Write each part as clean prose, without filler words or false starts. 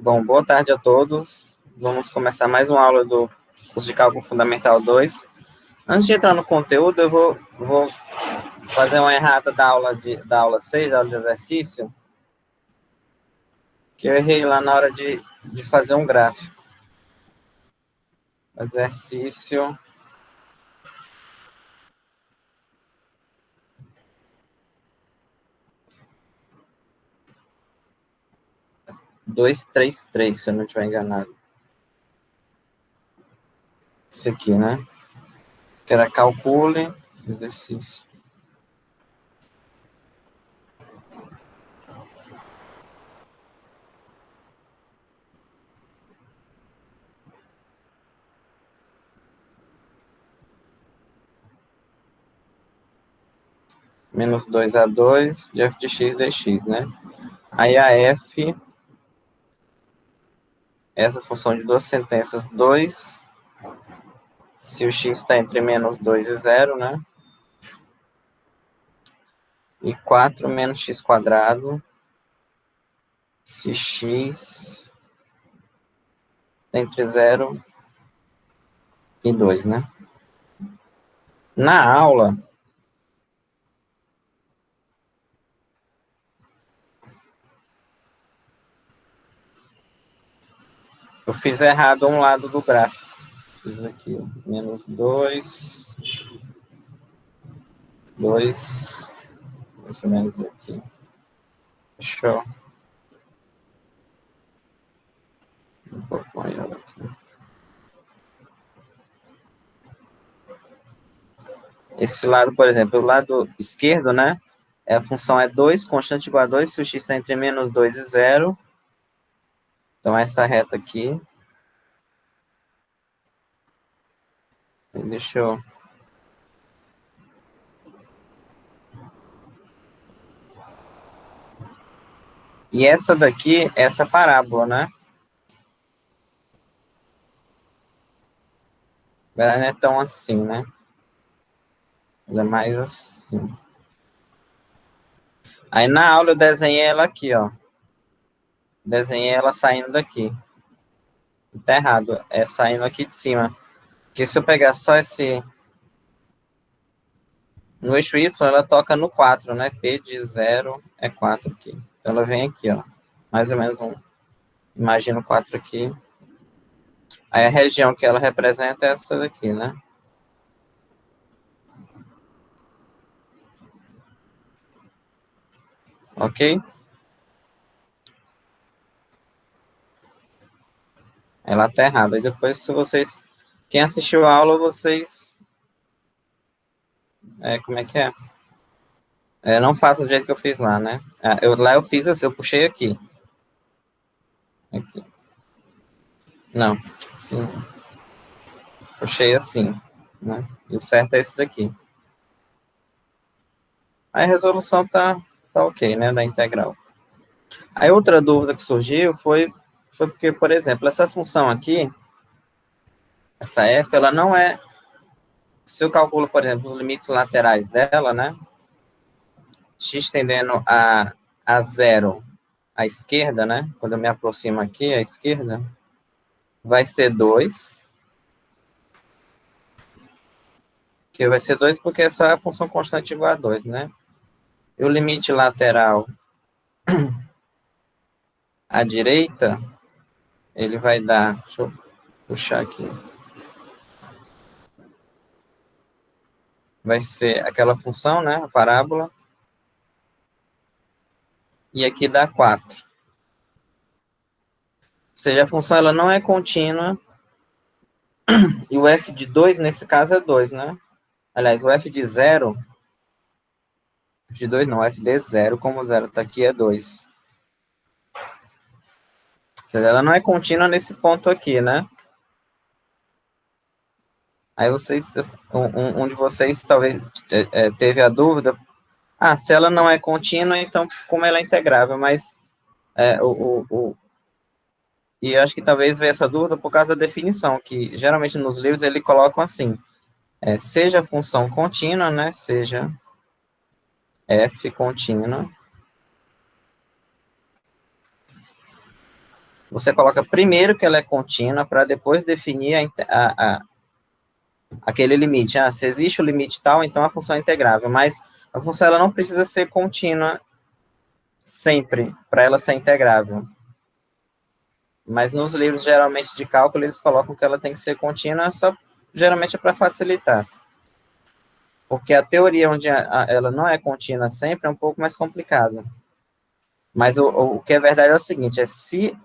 Bom, boa tarde a todos. Vamos começar mais uma aula do curso de Cálculo Fundamental 2. Antes de entrar no conteúdo, eu vou fazer uma errata da aula 6, da aula de exercício, que eu errei lá na hora de fazer um gráfico. Exercício 233, se eu não estiver enganado. Esse aqui, né? Que era calcule, exercício. Menos 2a2 de f de x dx, né? Aí a f, essa função de duas sentenças, 2, se o x está entre menos 2 e 0, né? E 4 menos x quadrado, se x está entre 0 e 2, né? Na aula, eu fiz errado um lado do gráfico. Fiz aqui, menos 2, 2, mais ou menos aqui. Deixa eu... Um pouco maior aqui. Esse lado, por exemplo, o lado esquerdo, né? A função é 2, constante igual a 2, se o x está entre menos 2 e 0. Então, essa reta aqui. Deixa eu... E essa daqui, essa parábola, né? Ela não é tão assim, né? Ela é mais assim. Aí na aula eu desenhei ela aqui, ó. Desenhei ela saindo daqui. Tá errado. É saindo aqui de cima. Porque se eu pegar só esse... No eixo Y, ela toca no 4, né? P de 0 é 4 aqui. Então ela vem aqui, ó. Mais ou menos um... Imagina o 4 aqui. Aí a região que ela representa é essa daqui, né? Ok? Ela tá errada. E depois, se vocês... Quem assistiu a aula, vocês... como é que é? Não faça do jeito que eu fiz lá, né? Lá eu fiz assim, eu puxei aqui. Aqui. Não. Sim. Puxei assim, né? E o certo é esse daqui. Aí a resolução tá ok, né? Da integral. Aí outra dúvida que surgiu foi porque, por exemplo, essa função aqui, essa f, ela não é... Se eu calculo, por exemplo, os limites laterais dela, né? X tendendo a 0 à esquerda, né? Quando eu me aproximo aqui à esquerda, vai ser 2. Que vai ser 2 porque essa é a função constante igual a 2, né? E o limite lateral à direita, ele vai dar... Deixa eu puxar aqui. Vai ser aquela função, né? A parábola. E aqui dá 4. Ou seja, a função ela não é contínua. E o f de 2, nesse caso, é 2, né? Aliás, o f de 0... F de 2 não, f de 0, como o 0 está aqui, é 2. Ou seja, ela não é contínua nesse ponto aqui, né? Aí vocês... Um de vocês talvez teve a dúvida... se ela não é contínua, então como ela é integrável? Mas e eu acho que talvez veio essa dúvida por causa da definição, que geralmente nos livros ele colocam assim, seja função contínua, né, seja f contínua, você coloca primeiro que ela é contínua para depois definir aquele limite. Ah, se existe o limite tal, então a função é integrável, mas a função ela não precisa ser contínua sempre para ela ser integrável. Mas nos livros, geralmente, de cálculo, eles colocam que ela tem que ser contínua, só geralmente é para facilitar. Porque a teoria onde ela não é contínua sempre é um pouco mais complicado. Mas o que é verdade é o seguinte, se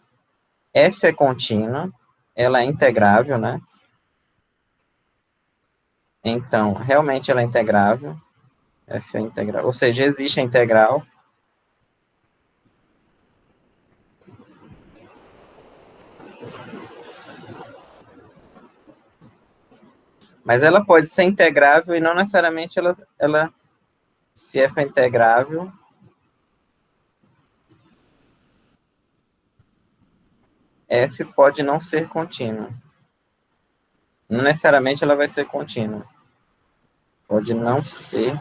f é contínua, ela é integrável, né? Então, realmente ela é integrável. F é integral, ou seja, existe a integral. Mas ela pode ser integrável e não necessariamente se f é integrável, f pode não ser contínua. Não necessariamente ela vai ser contínua. Pode não ser.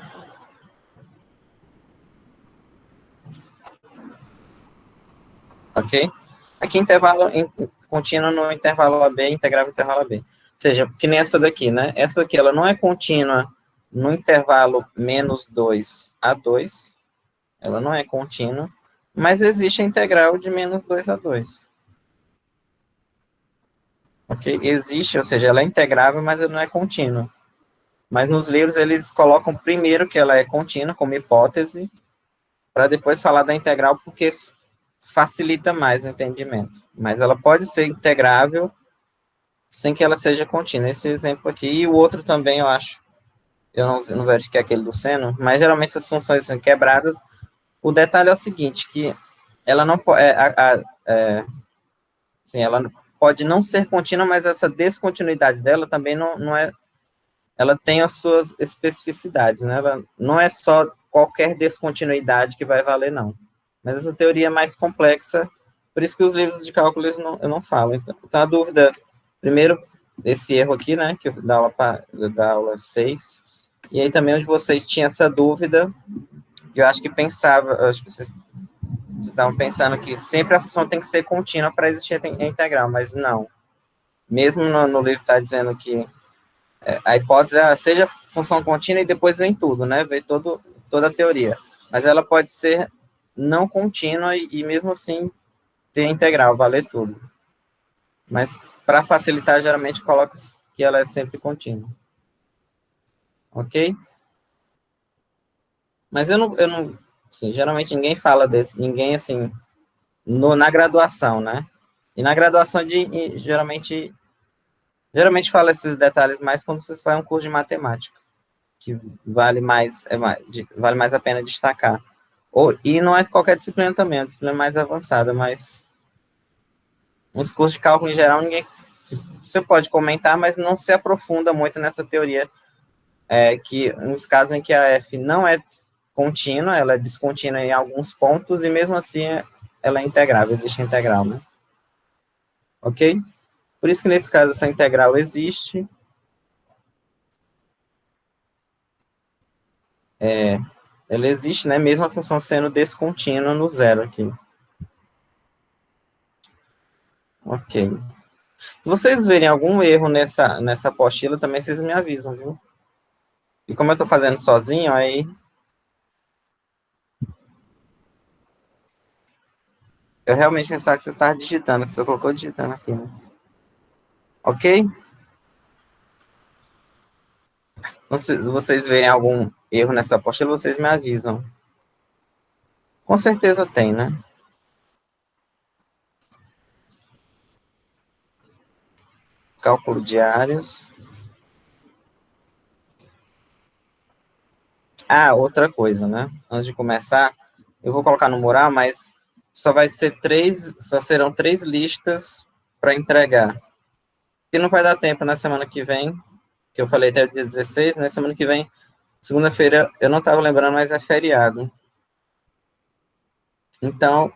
Ok? Aqui intervalo contínuo no intervalo AB, integrável no intervalo AB. Ou seja, que nem essa daqui, né? Essa daqui, ela não é contínua no intervalo menos 2 a 2. Ela não é contínua, mas existe a integral de menos 2 a 2. Ok? Existe, ou seja, ela é integrável, mas ela não é contínua. Mas nos livros eles colocam primeiro que ela é contínua, como hipótese, para depois falar da integral, porque facilita mais o entendimento. Mas ela pode ser integrável sem que ela seja contínua. Esse exemplo aqui, e o outro também, eu acho, eu não vejo que é aquele do seno, mas geralmente essas funções são quebradas. O detalhe é o seguinte, que ela não pode, sim, ela pode não ser contínua, mas essa descontinuidade dela também não é, ela tem as suas especificidades, né? Ela não é só qualquer descontinuidade que vai valer, não. Mas essa teoria é mais complexa, por isso que os livros de cálculo eu não falo. Então, a dúvida, primeiro, esse erro aqui, né, que da aula 6, e aí também onde vocês tinham essa dúvida, que eu acho que acho que vocês estavam pensando que sempre a função tem que ser contínua para existir a integral, mas não. Mesmo no livro está dizendo que a hipótese seja função contínua e depois vem tudo, né? Vem toda a teoria. Mas ela pode ser não contínua e mesmo assim ter integral, valer tudo. Mas para facilitar, geralmente coloca que ela é sempre contínua. Ok? Mas eu não assim, geralmente ninguém fala desse, ninguém assim, na graduação, né? E na graduação geralmente fala esses detalhes mais quando você faz um curso de matemática, que vale mais a pena destacar. E não é qualquer disciplina também, é uma disciplina mais avançada, mas os cursos de cálculo em geral, você pode comentar, mas não se aprofunda muito nessa teoria, que nos casos em que a F não é contínua, ela é descontínua em alguns pontos, e mesmo assim ela é integrável, existe integral, né? Ok? Por isso que nesse caso essa integral existe, ela existe, né? Mesmo a função sendo descontínua no zero aqui. Ok. Se vocês verem algum erro nessa apostila, também vocês me avisam, viu? E como eu estou fazendo sozinho, aí eu realmente pensava que você estava digitando, que você colocou digitando aqui, né? Ok? Então, se vocês verem algum erro nessa apostila, vocês me avisam. Com certeza tem, né? Cálculo diários. Ah, outra coisa, né? Antes de começar, eu vou colocar no mural, mas só serão 3 listas para entregar. E não vai dar tempo na semana que vem, que eu falei até o dia 16, né? Semana que vem, segunda-feira, eu não estava lembrando, mas é feriado. Então,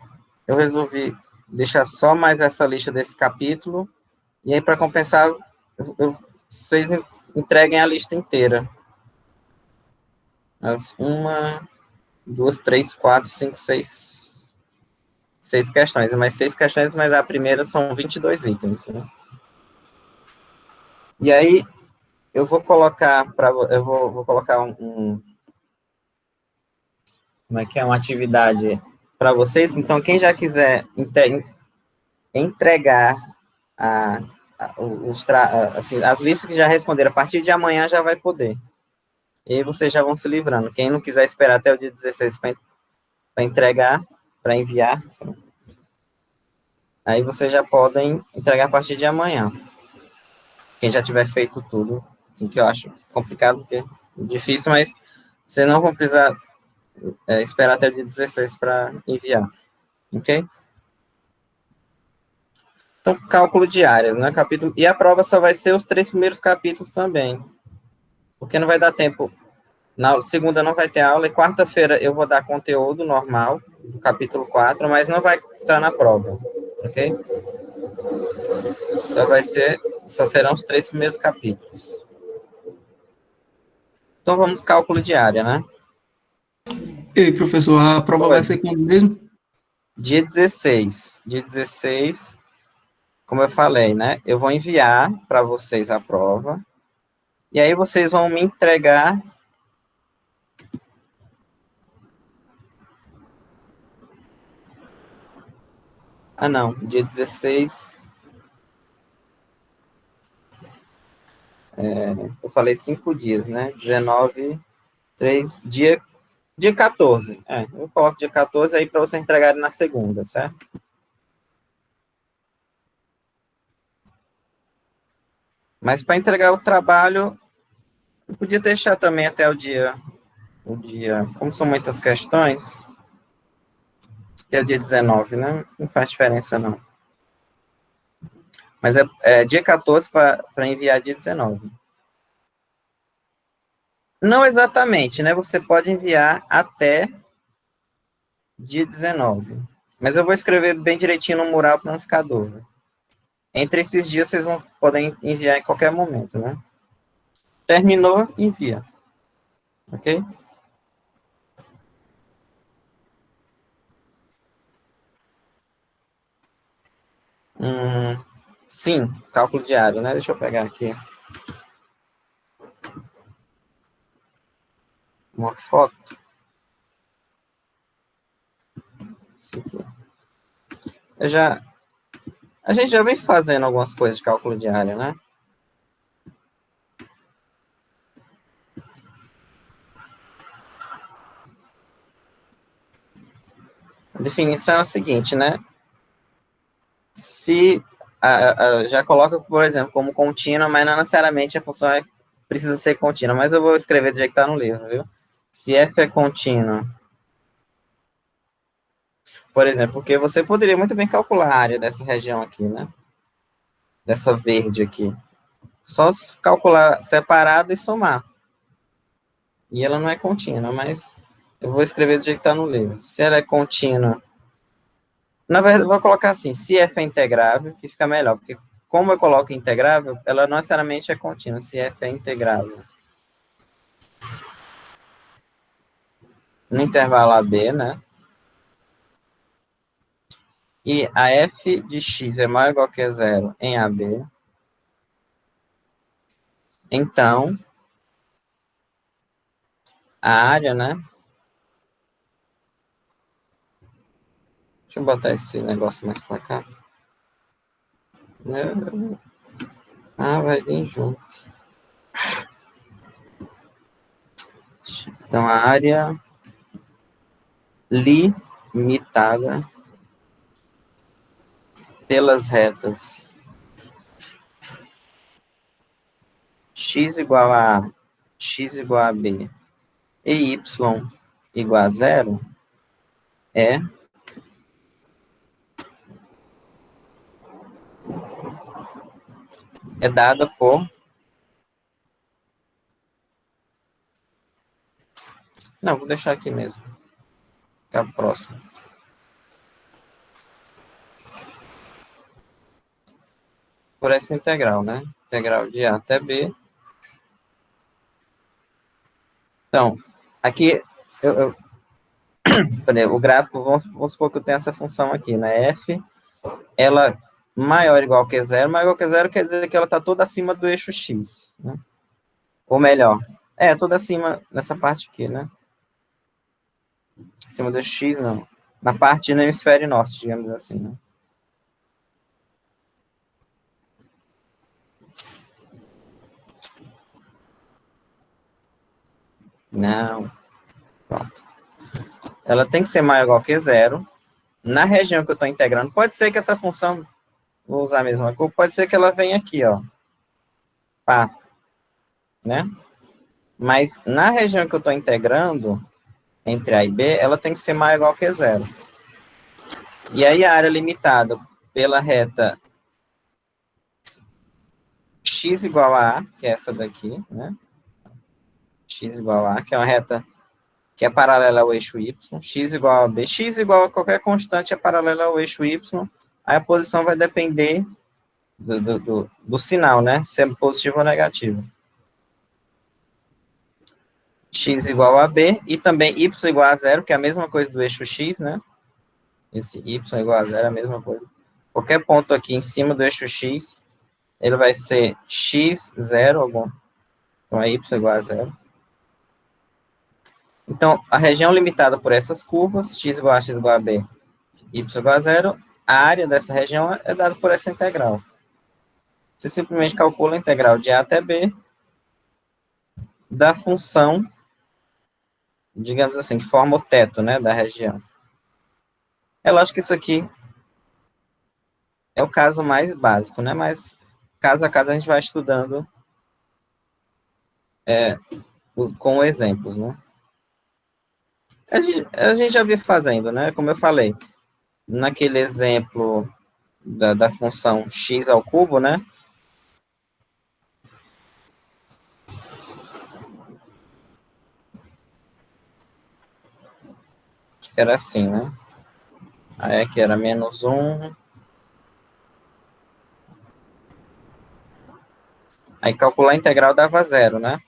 eu resolvi deixar só mais essa lista desse capítulo, e aí, para compensar, vocês entreguem a lista inteira. As 1, 2, 3, 4, 5, 6, 6 questões, mas 6 questões, mas a primeira são 22 itens, né? E aí, eu vou colocar vou colocar como é que é, uma atividade para vocês. Então, quem já quiser entregar a, assim, as listas que já responderam a partir de amanhã já vai poder. E aí vocês já vão se livrando. Quem não quiser esperar até o dia 16 para entregar, para enviar, aí vocês já podem entregar a partir de amanhã. Quem já tiver feito tudo, assim, que eu acho complicado, porque é difícil, mas vocês não vão precisar esperar até o dia 16 para enviar, ok? Então, cálculo de áreas, né? Capítulo, e a prova só vai ser os 3 primeiros capítulos também, porque não vai dar tempo. Na segunda não vai ter aula, e quarta-feira eu vou dar conteúdo normal, do capítulo 4, mas não vai estar na prova, ok? Só serão os 3 primeiros capítulos. Então, vamos cálculo de área, né? Ei, professor, a prova vai ser quando mesmo? Dia 16. Dia 16, como eu falei, né? Eu vou enviar para vocês a prova, e aí vocês vão me entregar. Ah, não, dia 16. Eu falei 5 dias, né? 19, 3, dia 14. Eu coloco dia 14 aí para você entregar na segunda, certo? Mas para entregar o trabalho, eu podia deixar também até o dia, como são muitas questões, que é o dia 19, né? Não faz diferença, não. Mas é dia 14 para enviar dia 19. Não exatamente, né? Você pode enviar até dia 19. Mas eu vou escrever bem direitinho no mural para não ficar dúvida. Entre esses dias, vocês podem enviar em qualquer momento, né? Terminou, envia. Ok? Sim, cálculo diário, né? Deixa eu pegar aqui uma foto. Isso aqui. A gente já vem fazendo algumas coisas de cálculo diário, né? A definição é a seguinte, né? Se já coloca, por exemplo, como contínua, mas não necessariamente a função precisa ser contínua, mas eu vou escrever do jeito que está no livro, viu? Se f é contínua, por exemplo, porque você poderia muito bem calcular a área dessa região aqui, né? Dessa verde aqui. Só calcular separado e somar. E ela não é contínua, mas eu vou escrever do jeito que está no livro. Se ela é contínua, na verdade, eu vou colocar assim, se f é integrável, que fica melhor, porque como eu coloco integrável, ela não necessariamente é contínua, se f é integrável. No intervalo AB, né? E a f de x é maior ou igual que zero em AB. Então, a área, né? Deixa eu botar esse negócio mais para cá. Vai vir junto. Então, a área limitada pelas retas x igual a A, x igual a B e y igual a zero é dada por... Não, vou deixar aqui mesmo. Ficar próximo. Por essa integral, né? Integral de A até B. Então, aqui Por exemplo, o gráfico, vamos supor que eu tenho essa função aqui, né? F, ela maior ou igual que zero, maior ou igual que zero quer dizer que ela está toda acima do eixo X, né? Ou melhor, toda acima nessa parte aqui, né? Acima do eixo X, não. Na parte no hemisfério norte, digamos assim, né? Não. Pronto. Ela tem que ser maior ou igual que zero. Na região que eu estou integrando, pode ser que essa função, vou usar a mesma cor, pode ser que ela venha aqui, ó. Pá. Né? Mas na região que eu estou integrando, entre A e B, ela tem que ser maior ou igual que zero. E aí a área limitada pela reta x igual a A, que é essa daqui, né? X igual a A, que é uma reta que é paralela ao eixo y, x igual a b, x igual a qualquer constante é paralela ao eixo y, aí a posição vai depender do sinal, né? Se é positivo ou negativo. X igual a b, e também y igual a zero, que é a mesma coisa do eixo x, né? Esse y igual a zero é a mesma coisa. Qualquer ponto aqui em cima do eixo x, ele vai ser x, zero, algum. Então é y igual a zero. Então, a região limitada por essas curvas, x igual a x igual a b, y igual a zero, a área dessa região é dada por essa integral. Você simplesmente calcula a integral de a até b da função, digamos assim, que forma o teto, né, da região. É lógico que isso aqui é o caso mais básico, né, mas caso a caso a gente vai estudando com exemplos, né. A gente já viu fazendo, né, como eu falei, naquele exemplo da função x ao cubo, né, acho que era assim, né, aí aqui era menos 1, aí calcular a integral dava zero, né.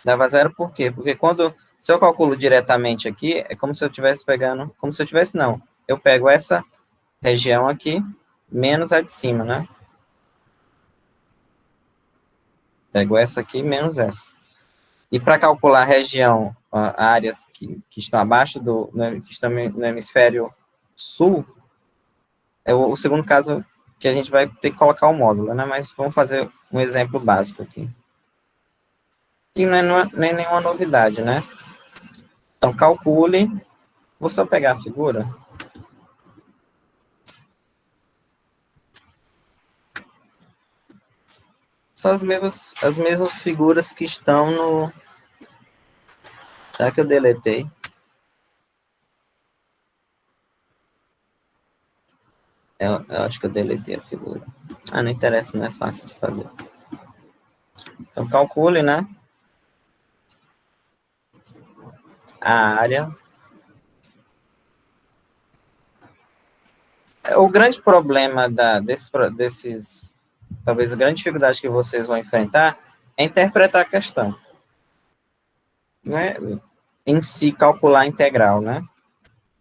Dava zero por quê? Porque se eu calculo diretamente aqui, é como se eu estivesse pegando, como se eu tivesse, não, eu pego essa região aqui, menos a de cima, né? Pego essa aqui, menos essa. E para calcular a região, áreas que estão abaixo que estão no hemisfério sul, é o segundo caso que a gente vai ter que colocar o módulo, né? Mas vamos fazer um exemplo básico aqui. E não é nem nenhuma novidade, né? Então, calcule, vou só pegar a figura. São as mesmas figuras que estão no... Será que eu deletei? Eu acho que eu deletei a figura. Não interessa, não é fácil de fazer. Então, calcule, né? A área. O grande problema desses... Talvez a grande dificuldade que vocês vão enfrentar é interpretar a questão. Não é em si calcular a integral, né?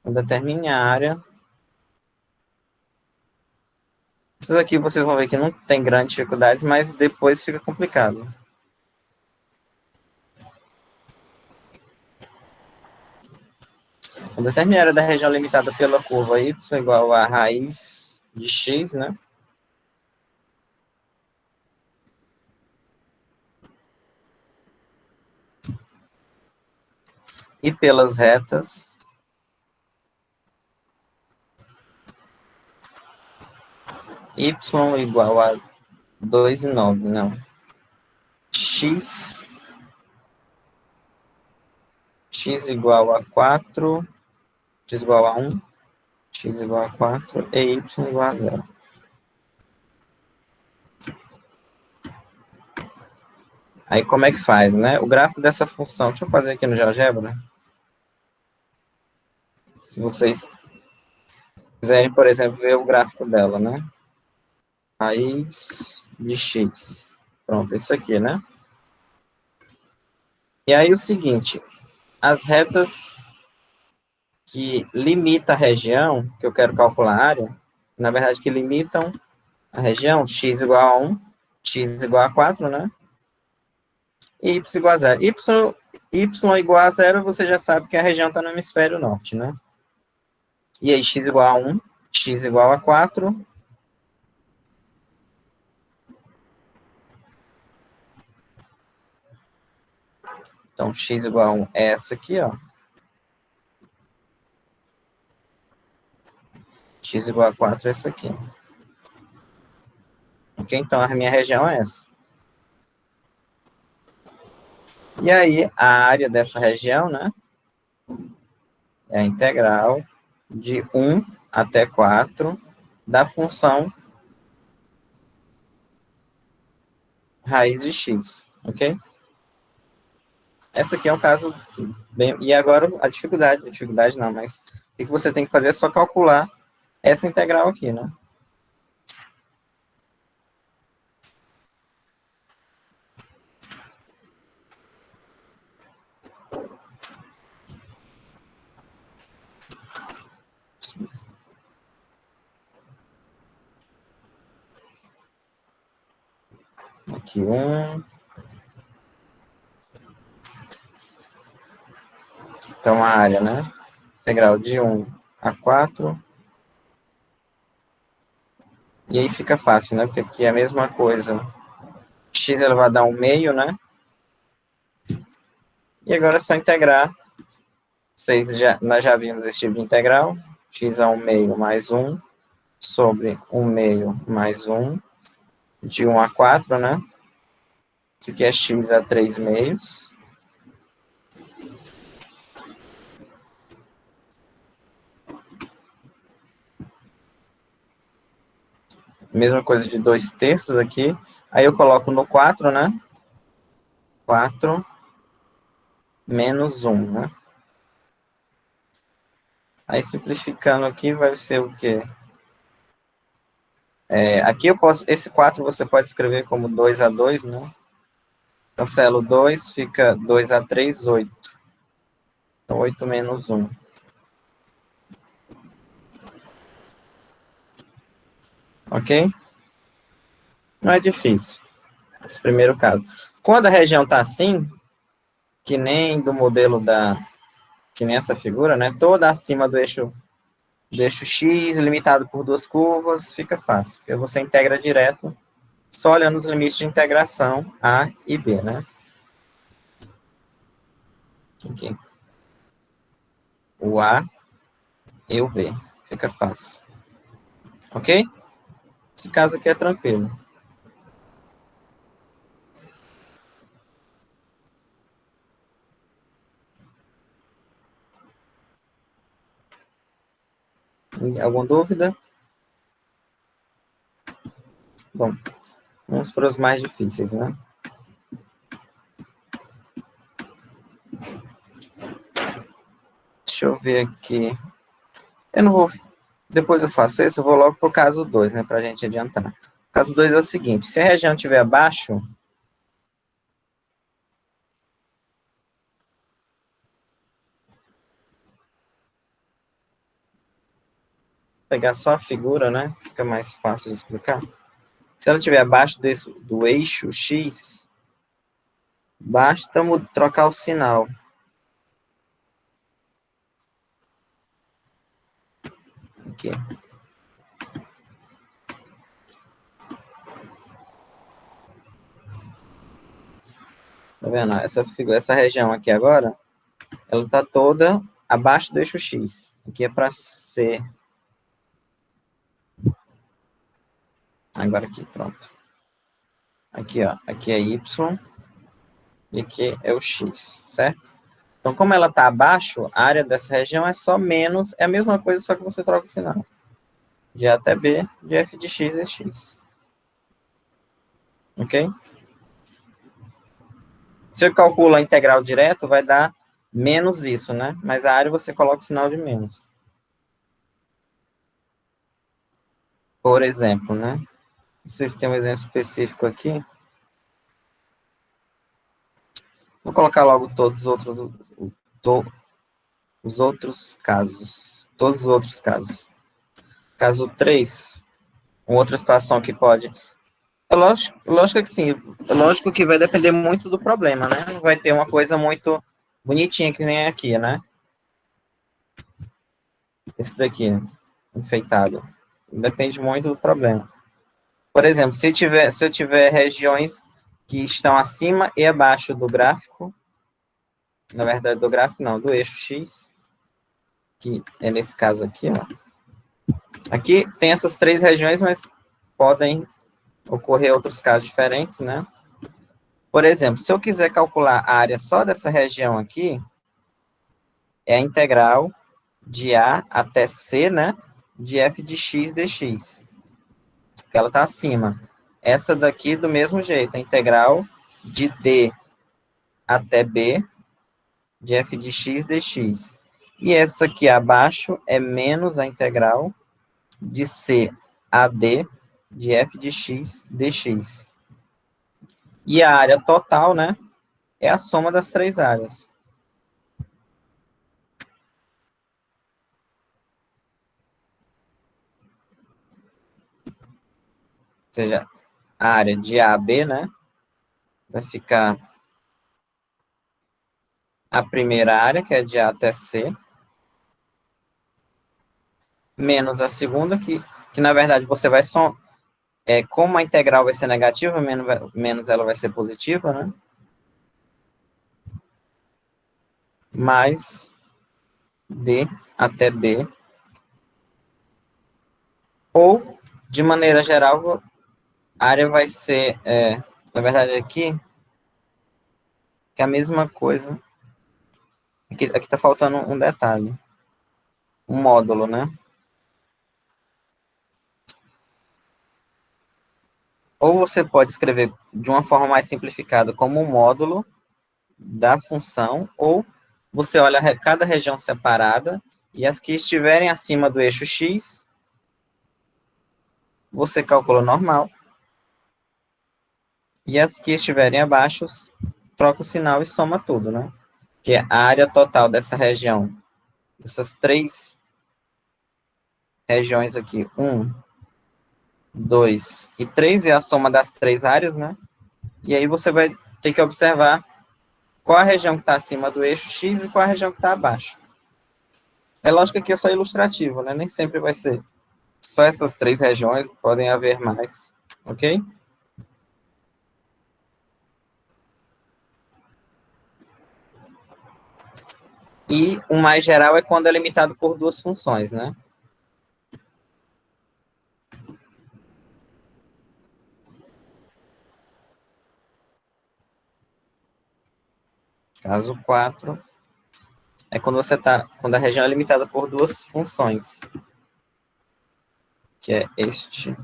Então, determine a área. Isso aqui vocês vão ver que não tem grandes dificuldades, mas depois fica complicado. Determine a área da região limitada pela curva y igual a raiz de x, né? E pelas retas y igual a 2,9, não. X igual a 4, x igual a 1, x igual a 4 e y igual a 0. Aí como é que faz, né? O gráfico dessa função, deixa eu fazer aqui no GeoGebra. Se vocês quiserem, por exemplo, ver o gráfico dela, né? Raiz de x. Pronto, isso aqui, né? E aí o seguinte, as retas que limitam a região, que eu quero calcular a área, na verdade, que limitam a região, x igual a 1, x igual a 4, né? E y igual a 0. Y igual a 0, você já sabe que a região está no hemisfério norte, né? E aí, x igual a 1, x igual a 4. Então, x igual a 1 é essa aqui, ó. X igual a 4 é essa aqui. Ok? Então, a minha região é essa. E aí, a área dessa região, né? É a integral de 1 até 4 da função raiz de x, ok? Essa aqui é um caso bem... E agora, a dificuldade não, mas o que você tem que fazer é só calcular essa integral aqui, né? Aqui, 1. Então, a área, né? Integral de 1 a 4. E aí fica fácil, né? Porque aqui é a mesma coisa. X elevado a 1 meio, né? E agora é só integrar. Nós já vimos esse tipo de integral. X a 1 meio mais 1 sobre 1 meio mais 1 de 1 a 4, né? Isso aqui é x a 3 meios. Mesma coisa de 2 terços aqui. Aí eu coloco no 4, né? 4 menos 1, né? Aí simplificando aqui vai ser o quê? Aqui eu posso, esse 4 você pode escrever como 2 a 2, né? Cancelo 2, fica 2 a 3, 8. Então, 8 menos 1. Ok? Não é difícil, esse primeiro caso. Quando a região está assim, que nem do modelo que nem essa figura, né? Toda acima do eixo x, limitado por duas curvas, fica fácil. Porque você integra direto, só olhando os limites de integração A e B, né? Aqui. O A e o B. Fica fácil. Ok? Esse caso aqui é tranquilo. Alguma dúvida? Bom, vamos para os mais difíceis, né? Deixa eu ver aqui. Eu não vou... Depois eu faço isso, eu vou logo para o caso 2, né? Para a gente adiantar. O caso 2 é o seguinte. Se a região estiver abaixo... Vou pegar só a figura, né? Fica mais fácil de explicar. Se ela estiver abaixo do eixo X, basta trocar o sinal. Aqui. Tá vendo? Essa região aqui agora, ela está toda abaixo do eixo X. Aqui é para ser... Agora aqui, pronto. Aqui, ó. Aqui é Y e aqui é o X, certo? Então, como ela está abaixo, a área dessa região é só menos... É a mesma coisa, só que você troca o sinal. De A até B, de f de x é x. Ok? Se eu calculo a integral direto, vai dar menos isso, né? Mas a área você coloca o sinal de menos. Por exemplo, né? Vocês têm um exemplo específico aqui. Vou colocar logo todos os outros os outros casos. Todos os outros casos. Caso 3, outra situação que pode... lógico que sim. Lógico que vai depender muito do problema, né? Não vai ter uma coisa muito bonitinha que nem aqui, né? Esse daqui, enfeitado. Depende muito do problema. Por exemplo, se eu tiver regiões que estão acima e abaixo do gráfico, na verdade do gráfico não, do eixo X, que é nesse caso aqui, ó. Aqui tem essas 3 regiões, mas podem ocorrer outros casos diferentes, né? Por exemplo, se eu quiser calcular a área só dessa região aqui, é a integral de A até C, né? De f de x dx. Porque ela está acima. Essa daqui, do mesmo jeito, a integral de D até B de f de x dx. E essa aqui abaixo é menos a integral de C a D de f de x dx. E a área total, né, é a soma das 3 áreas. Ou seja, a área de A a B, né, vai ficar a primeira área, que é de A até C, menos a segunda, que na verdade você vai só... como a integral vai ser negativa, menos ela vai ser positiva, né? Mais D até B. Ou, de maneira geral, a área vai ser, na verdade aqui, que é a mesma coisa. Aqui está faltando um detalhe. Um módulo, né? Ou você pode escrever de uma forma mais simplificada como um módulo da função, ou você olha cada região separada e as que estiverem acima do eixo X, você calcula normal, e as que estiverem abaixo, troca o sinal e soma tudo, né? Que é a área total dessa região, dessas 3 regiões aqui, 1, 2 e 3, é a soma das 3 áreas, né? E aí você vai ter que observar qual a região que está acima do eixo X e qual a região que está abaixo. É lógico que aqui é só ilustrativo, né? Nem sempre vai ser só essas 3 regiões, podem haver mais, ok? E o mais geral é quando é limitado por 2 funções, né? Caso 4 é quando a região é limitada por 2 funções, que é este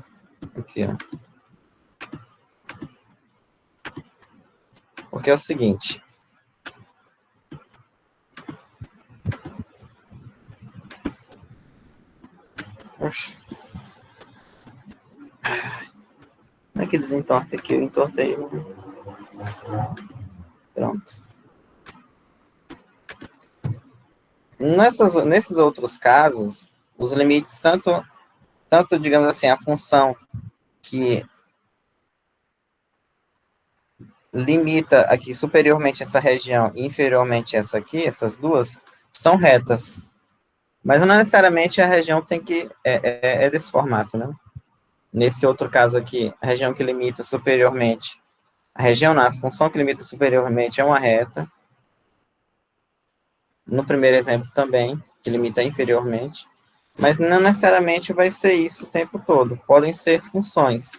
aqui, ó. Porque é o seguinte, oxe, como é que desentorta aqui? Eu entortei. Pronto. Nesses outros casos, os limites, tanto, digamos assim, a função que limita aqui superiormente essa região e inferiormente essa aqui, essas duas, são retas. Mas não necessariamente a região tem que... é desse formato, né? Nesse outro caso aqui, a região que limita superiormente... A região não, a função que limita superiormente é uma reta. No primeiro exemplo também, que limita inferiormente. Mas não necessariamente vai ser isso o tempo todo. Podem ser funções.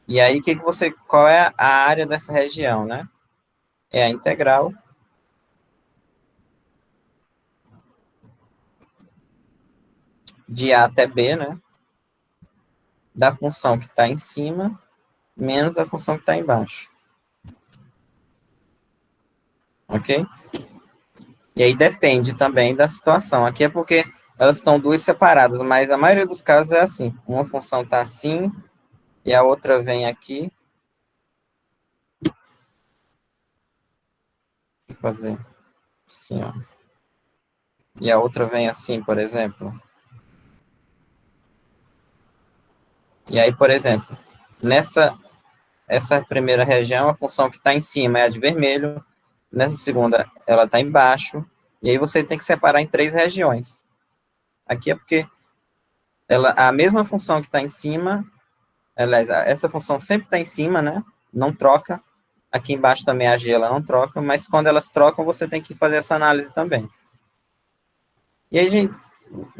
E aí, qual é a área dessa região, né? É a integral de A até B, né? Da função que está em cima, menos a função que está embaixo. Ok? E aí depende também da situação. Aqui é porque elas estão duas separadas, mas a maioria dos casos é assim. Uma função está assim, e a outra vem aqui. O que fazer? Assim, ó. E a outra vem assim, por exemplo. E aí, por exemplo, essa primeira região, a função que está em cima é a de vermelho, nessa segunda ela está embaixo, e aí você tem que separar em 3 regiões. Aqui é porque a mesma função que está em cima, aliás, essa função sempre está em cima, né? Não troca. Aqui embaixo também a G, ela não troca, mas quando elas trocam, você tem que fazer essa análise também. E aí, gente,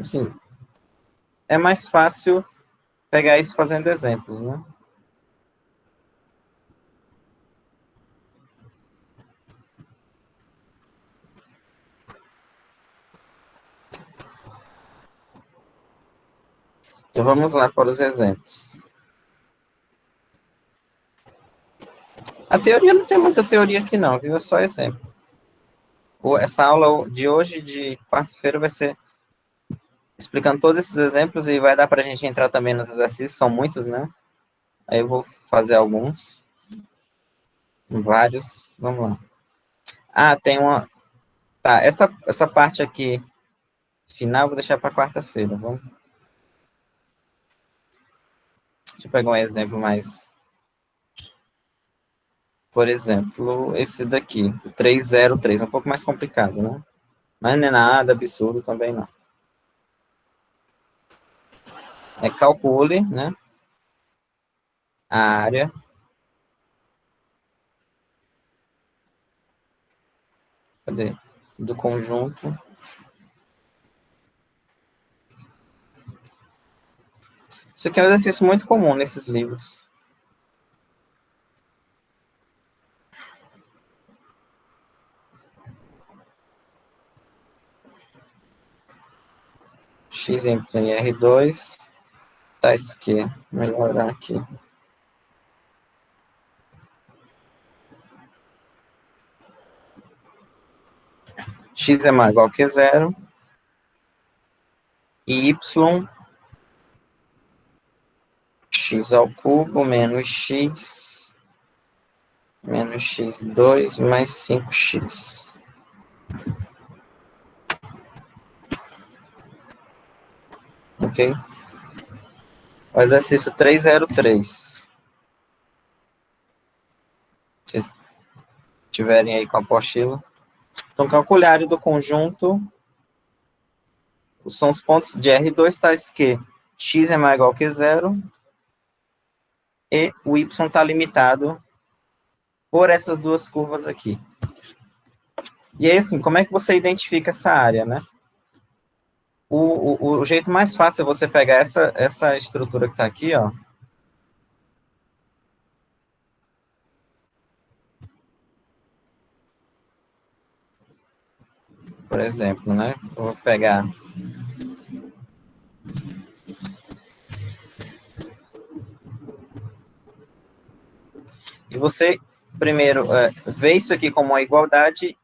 assim, é mais fácil pegar isso fazendo exemplos, né? Então vamos lá para os exemplos. A teoria não tem muita teoria aqui não, viu? É só exemplo. Essa aula de hoje, de quarta-feira, vai ser explicando todos esses exemplos e vai dar para a gente entrar também nos exercícios, são muitos, né? Aí eu vou fazer alguns, vários, vamos lá. Ah, tem uma... Tá, essa parte aqui, final, eu vou deixar para quarta-feira, vamos? Deixa eu pegar um exemplo mais... Por exemplo, esse daqui, o 303, é um pouco mais complicado, né? Mas não é nada absurdo também, não. Calcule, né? A área do conjunto. Isso aqui é um exercício muito comum nesses livros. X em R2, tá aqui, melhorar aqui. X é maior ou igual que zero, e y, x ao cubo menos x x2 mais 5x. Ok? O exercício 303. Se vocês tiverem aí com a apostila. Então, calcule a área do conjunto. São os pontos de R2 tais que x é maior ou igual que zero e o y está limitado por essas duas curvas aqui. E aí, assim, como é que você identifica essa área, né? O jeito mais fácil é você pegar essa estrutura que está aqui, ó. Por exemplo, né? Eu vou pegar... E você, primeiro, vê isso aqui como uma igualdade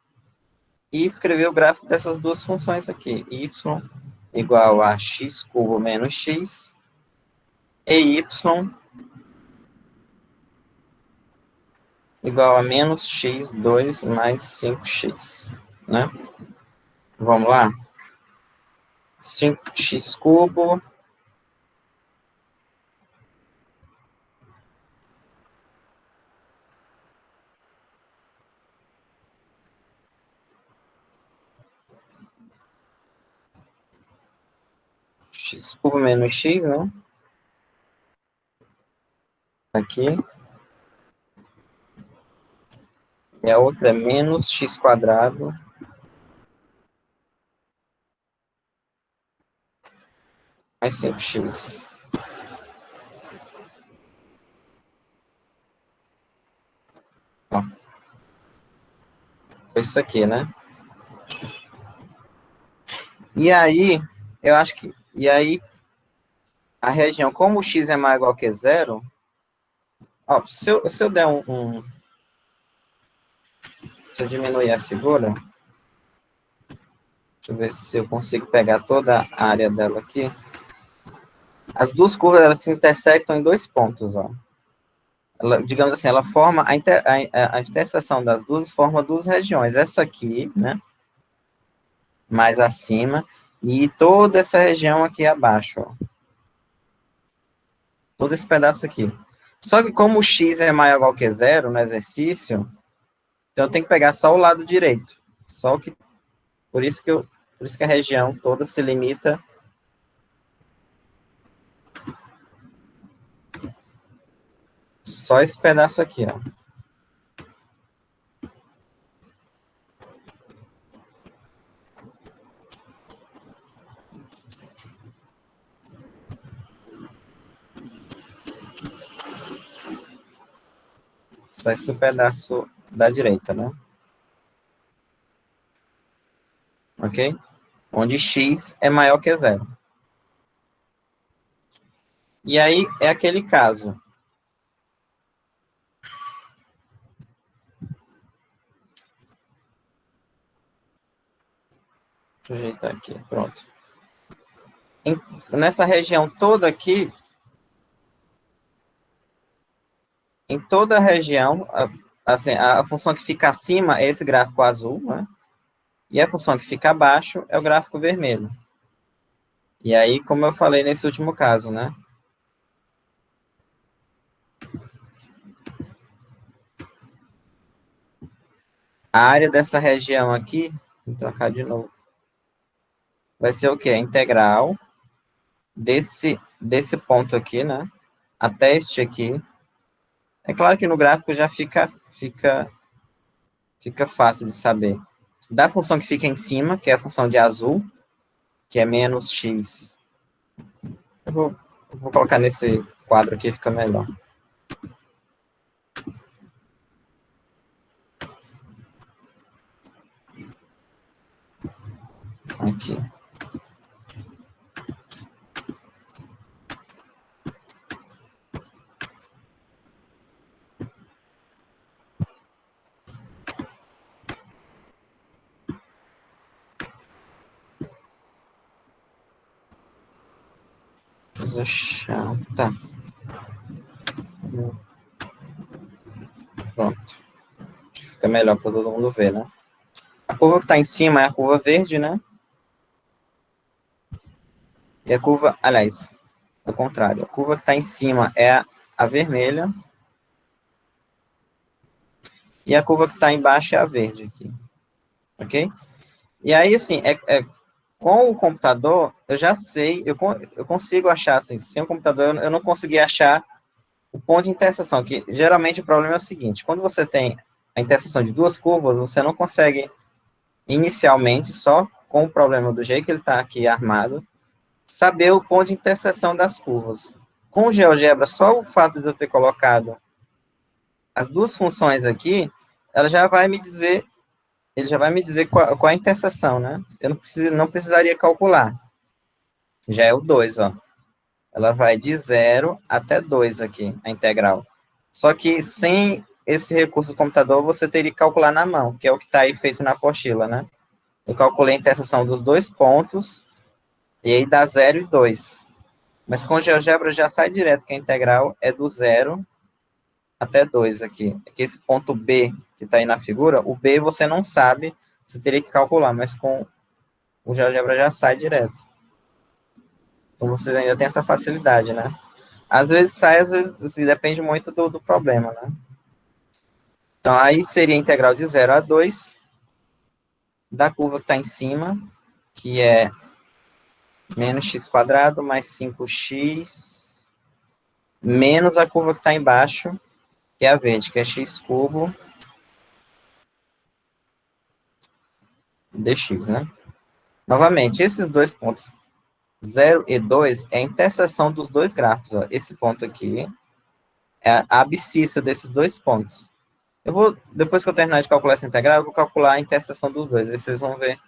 e escrever o gráfico dessas duas funções aqui. Y igual a x cubo menos x e y igual a menos x2 mais 5x, né? Vamos lá? 5x cubo x cubo menos x, né? Aqui. E a outra é menos x quadrado mais 5x. Ó. Isso aqui, né? E aí, eu acho que... E aí, a região, como o x é maior ou igual que zero... Ó, se eu der Deixa eu diminuir a figura. Deixa eu ver se eu consigo pegar toda a área dela aqui. As duas curvas, elas se intersectam em 2 pontos, ó. Digamos assim, ela forma a interseção das duas forma duas regiões. Essa aqui, né? mais acima, e toda essa região aqui abaixo, ó. Todo esse pedaço aqui. Só que como o x é maior ou igual que zero no exercício, então eu tenho que pegar só o lado direito. Só o que, por isso que a região toda se limita só esse pedaço aqui, ó. Só esse pedaço da direita, né? Ok? Onde x é maior que zero. E aí é aquele caso. Deixa eu ajeitar aqui, pronto. Nessa região toda aqui, em toda a região, assim, a função que fica acima é esse gráfico azul, né? E a função que fica abaixo é o gráfico vermelho. E aí, como eu falei nesse último caso, né? A área dessa região aqui, vou trocar de novo, vai ser o quê? A integral desse ponto aqui, né? Até este aqui. É claro que no gráfico já fica fácil de saber. Da função que fica em cima, que é a função de azul, que é menos x. Eu vou colocar nesse quadro aqui, fica melhor. Aqui. Coisa chata. Pronto. Fica melhor para todo mundo ver, né? A curva que está em cima é a curva verde, né? E a curva, aliás, ao contrário, a curva que está em cima é a vermelha. E a curva que está embaixo é a verde aqui. Ok? E aí, assim, com o computador, eu já sei, eu consigo achar, assim, sem o computador, eu não consegui achar o ponto de interseção, que geralmente o problema é o seguinte, quando você tem a interseção de duas curvas, você não consegue, inicialmente, só com o problema do jeito que ele está aqui armado, saber o ponto de interseção das curvas. Com o GeoGebra, só o fato de eu ter colocado as duas funções aqui, ela já vai me dizer, ele já vai me dizer qual a interseção, né? Eu não precisaria calcular. Já é o 2, ó. Ela vai de 0 até 2 aqui, a integral. Só que sem esse recurso do computador, você teria que calcular na mão, que é o que está aí feito na apostila, né? Eu calculei a interseção dos dois pontos, e aí dá 0 e 2. Mas com o GeoGebra já sai direto, que a integral é do 0 até 2 aqui. Aqui esse ponto B, que está aí na figura, o B você não sabe, você teria que calcular, mas com o GeoGebra já sai direto. Então você ainda tem essa facilidade, né? Às vezes sai, às vezes assim, depende muito do problema, né? Então, aí seria a integral de 0 a 2 da curva que está em cima, que é menos x quadrado mais 5x, menos a curva que está embaixo, que é a verde, que é x cubo dx, né? Novamente, esses dois pontos, 0 e 2, é a interseção dos dois gráficos. Ó. Esse ponto aqui é a abscissa desses dois pontos. Depois que eu terminar de calcular essa integral, eu vou calcular a interseção dos dois. Aí vocês vão ver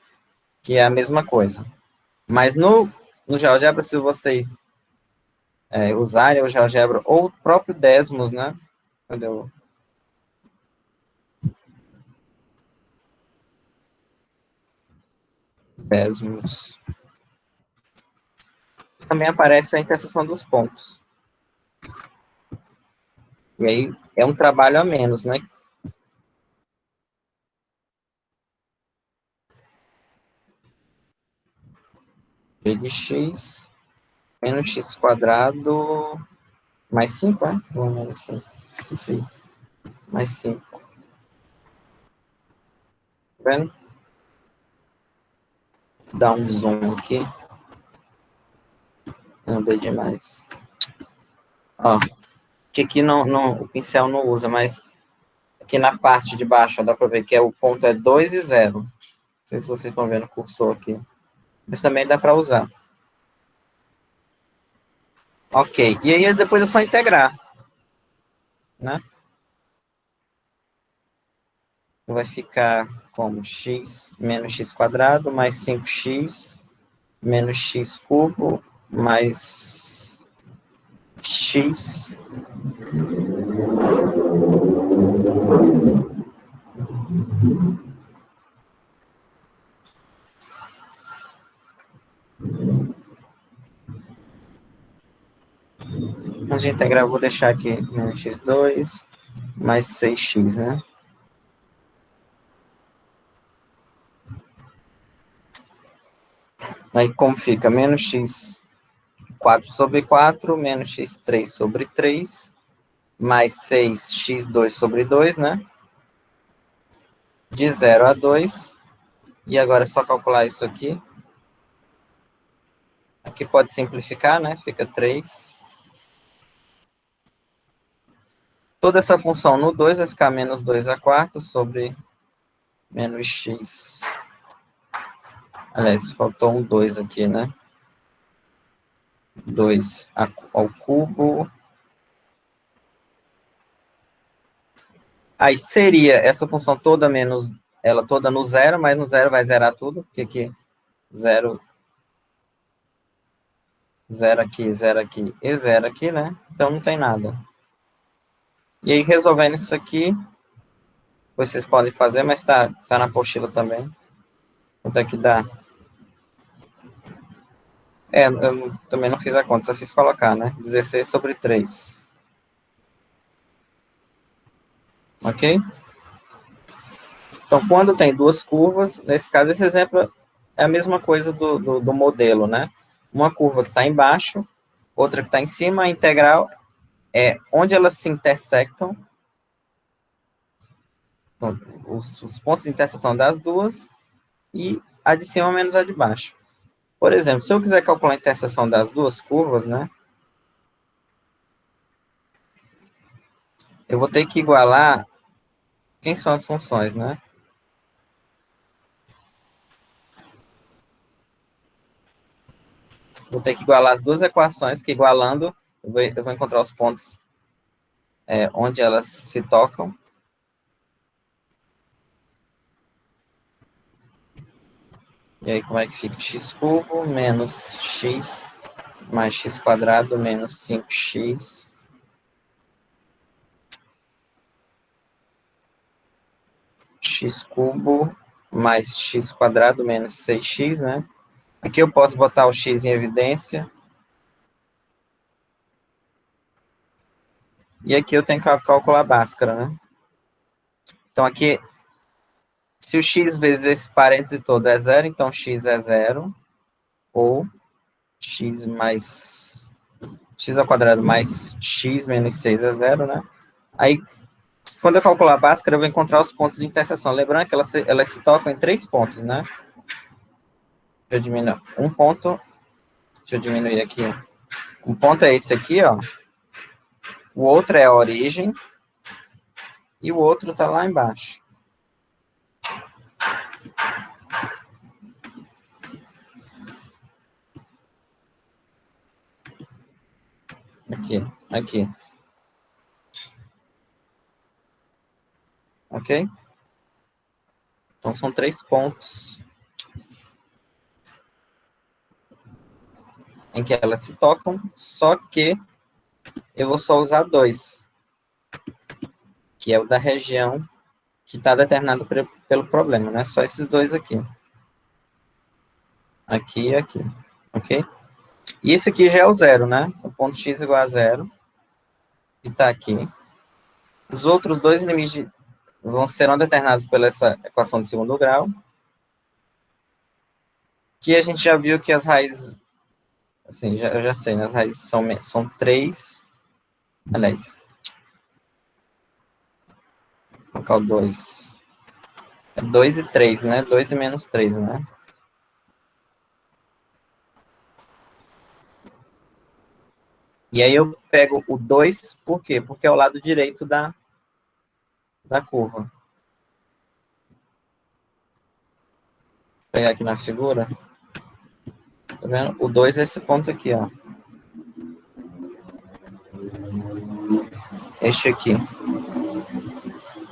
que é a mesma coisa. Mas no GeoGebra, se vocês usarem o GeoGebra ou o próprio Desmos, né? Cadê o... Desmos. Também aparece a interseção dos pontos. E aí é um trabalho a menos, né? g de x menos x quadrado mais 5, é? Vamos ver assim. Esqueci. Mais 5. Tá vendo? Dá um zoom aqui. Não dei demais. Ó, que aqui o pincel não usa, mas aqui na parte de baixo, ó, dá para ver que o ponto é 2 e 0. Não sei se vocês estão vendo o cursor aqui. Mas também dá para usar. Ok. E aí depois é só integrar. Né? Vai ficar como x menos x quadrado mais 5x menos x cubo mais x antes de integrar eu vou deixar aqui menos x2 mais 6x, né? Aí como fica? Menos x 4 sobre 4 menos x3 sobre 3 mais 6x2 sobre 2, né? De 0 a 2. E agora é só calcular isso aqui. Aqui pode simplificar, né? Fica 3. Toda essa função no 2 vai ficar menos 2 a quarta sobre menos x. Aliás, faltou um 2 aqui, né? 2 ao cubo. Aí seria essa função toda menos, ela toda no zero, mas no zero vai zerar tudo, porque aqui 0, 0 aqui, 0 aqui e 0 aqui, né? Então não tem nada. E aí resolvendo isso aqui, vocês podem fazer, mas tá na apostila também. Quanto é que dá? Eu também não fiz a conta, só fiz colocar, né? 16 sobre 3. Ok? Então, quando tem duas curvas, nesse caso, esse exemplo é a mesma coisa do modelo, né? Uma curva que está embaixo, outra que está em cima, a integral é onde elas se intersectam, então, os pontos de interseção das duas, e a de cima menos a de baixo. Por exemplo, se eu quiser calcular a interseção das duas curvas, né? Eu vou ter que igualar quem são as funções, né? Vou ter que igualar as duas equações, que igualando, eu vou encontrar os pontos onde elas se tocam. E aí, como é que fica? X cubo menos x mais x quadrado menos 5x x cubo mais x quadrado menos 6x, né? Aqui eu posso botar o x em evidência. E aqui eu tenho que calcular a Bhaskara, né? Então aqui, se o x vezes esse parêntese todo é zero, então x é zero. Ou x mais x ao quadrado mais x menos 6 é zero, né? Aí, quando eu calcular a Bhaskara, eu vou encontrar os pontos de interseção. Lembrando que elas se tocam em 3 pontos, né? Deixa eu diminuir um ponto. Deixa eu diminuir aqui. Um ponto é esse aqui, ó. O outro é a origem. E o outro tá lá embaixo. Aqui. Ok? Então, são 3 pontos em que elas se tocam, só que eu vou só usar 2, que é o da região que está determinado pelo problema, né? Só esses 2 aqui. Aqui e aqui, ok? E esse aqui já é o zero, né? O ponto x igual a zero, que está aqui. Os outros 2 limites serão determinados pela essa equação de segundo grau, Aqui a gente já viu que as raízes, assim, eu já sei, né? As raízes são 3, aliás, vou colocar o 2. É 2 e 3, né? 2 e menos 3, né? E aí eu pego o 2, por quê? Porque é o lado direito da curva. Vou pegar aqui na figura. Tá vendo? O 2 é esse ponto aqui, ó. Este aqui.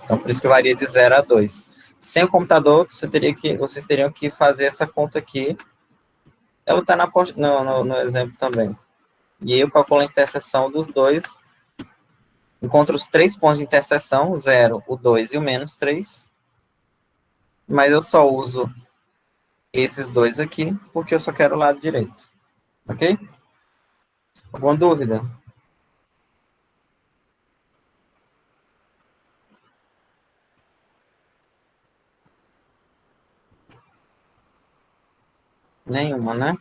Então, por isso que varia de 0 a 2. Sem o computador, vocês teriam que fazer essa conta aqui. Ela está no exemplo também. E aí eu calculo a interseção dos dois. Encontro os 3 pontos de interseção, 0, o 2 e o menos 3. Mas eu só uso esses dois aqui, porque eu só quero o lado direito. Ok? Alguma dúvida? Nenhuma, né?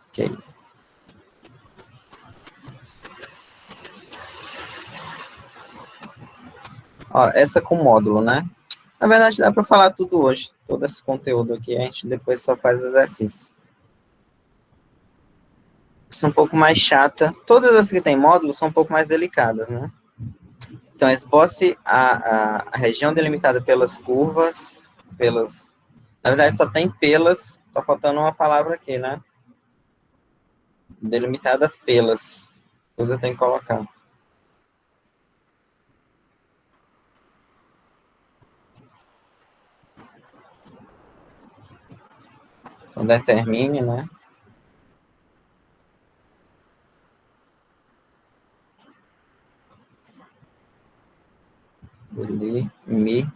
Ok. Ó, essa com módulo, né? Na verdade, dá para falar tudo hoje. Todo esse conteúdo aqui, a gente depois só faz exercício. Essa é um pouco mais chata. Todas as que tem módulo são um pouco mais delicadas, né? Então, esboce a região delimitada pelas curvas, na verdade, só tem pelas, tá faltando uma palavra aqui, né? Delimitada pelas. Depois eu tenho que colocar. Então, determine, né? Mi.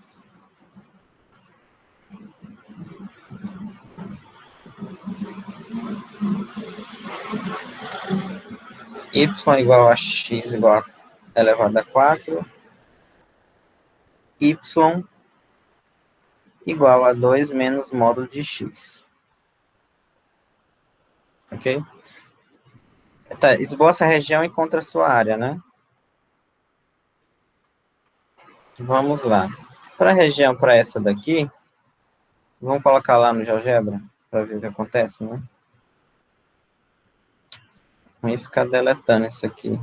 Y igual a x igual a elevado a 4. Y igual a 2 menos módulo de x. Ok? Tá, esboça a região e encontra a sua área, né? Vamos lá. Para a região, para essa daqui, vamos colocar lá no GeoGebra, para ver o que acontece, né? Vamos ficar deletando isso aqui.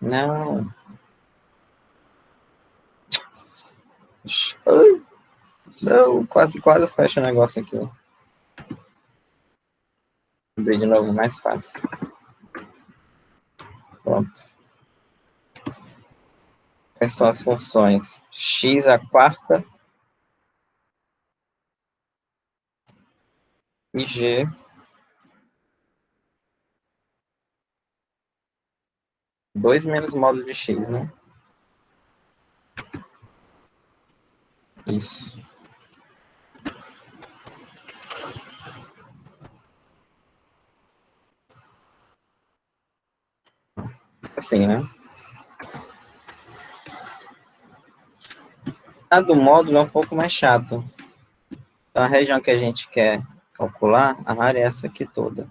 Não. Ai, não, quase fecha o negócio aqui. Abrir de novo, mais fácil. Pronto. Quais são as funções? X a quarta e G 2 menos módulo de X, né? Isso. Assim, né? A do módulo é um pouco mais chato. Então, a região que a gente quer calcular, a área é essa aqui toda.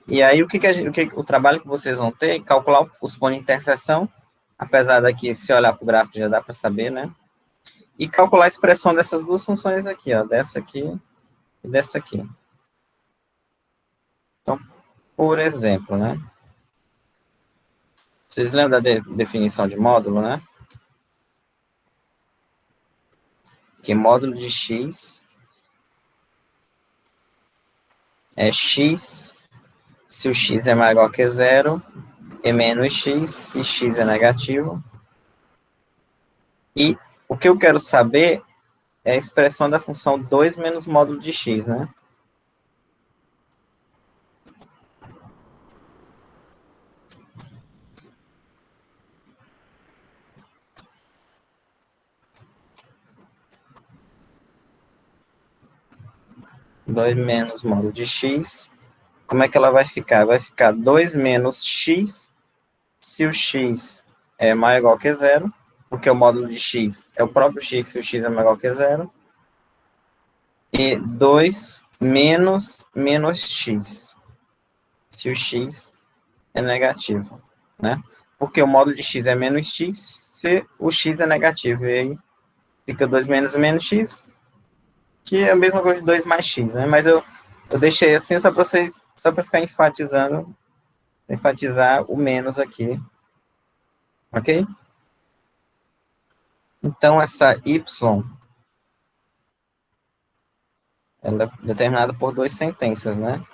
E aí, o trabalho que vocês vão ter é calcular os pontos de interseção, apesar daqui, se olhar para o gráfico, já dá para saber, né? E calcular a expressão dessas duas funções aqui, ó, dessa aqui e dessa aqui. Então, por exemplo, né? Vocês lembram da definição de módulo, né? Que módulo de x é x se o x é maior que zero, e menos x se x é negativo. E o que eu quero saber é a expressão da função 2 menos módulo de x, né? 2 menos módulo de x. Como é que ela vai ficar? Vai ficar 2 menos x, se o x é maior ou igual que zero, porque o módulo de x é o próprio x se o x é maior ou igual que zero, e 2 menos x, se o x é negativo, né? Porque o módulo de x é menos x, se o x é negativo, e aí fica 2 menos x, que é a mesma coisa de 2 mais x, né? Mas eu deixei assim só para vocês, só para ficar enfatizar o menos aqui, ok? Então, essa y, ela é determinada por duas sentenças, né?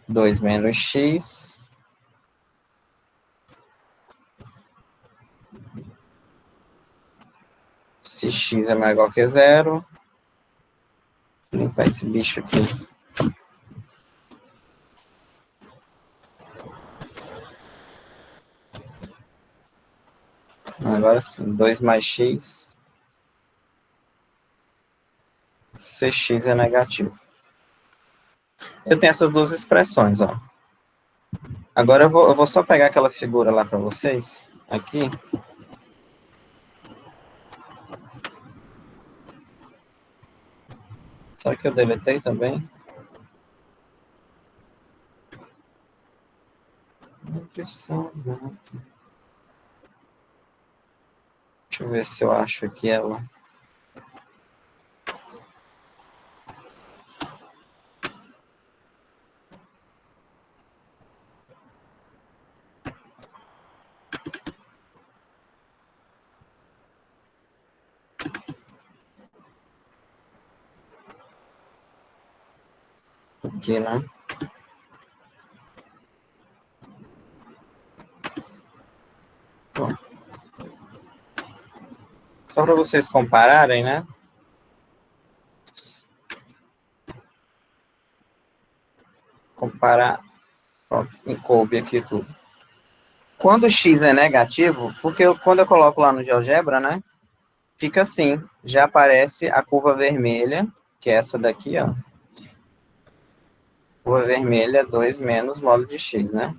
2 menos x, se x é maior ou igual que zero. Vou limpar esse bicho aqui. Agora sim, 2 mais x, se x é negativo. Eu tenho essas duas expressões, ó. Agora eu vou só pegar aquela figura lá para vocês, aqui. Será que eu deletei também? Deixa eu ver se eu acho aqui ela. Aqui, né? Bom, só para vocês compararem, né? Comparar, ó, coube aqui tudo. Quando x é negativo, porque quando eu coloco lá no GeoGebra, né? Fica assim, já aparece a curva vermelha, que é essa daqui, ó. Curva vermelha, 2 menos módulo de x, né?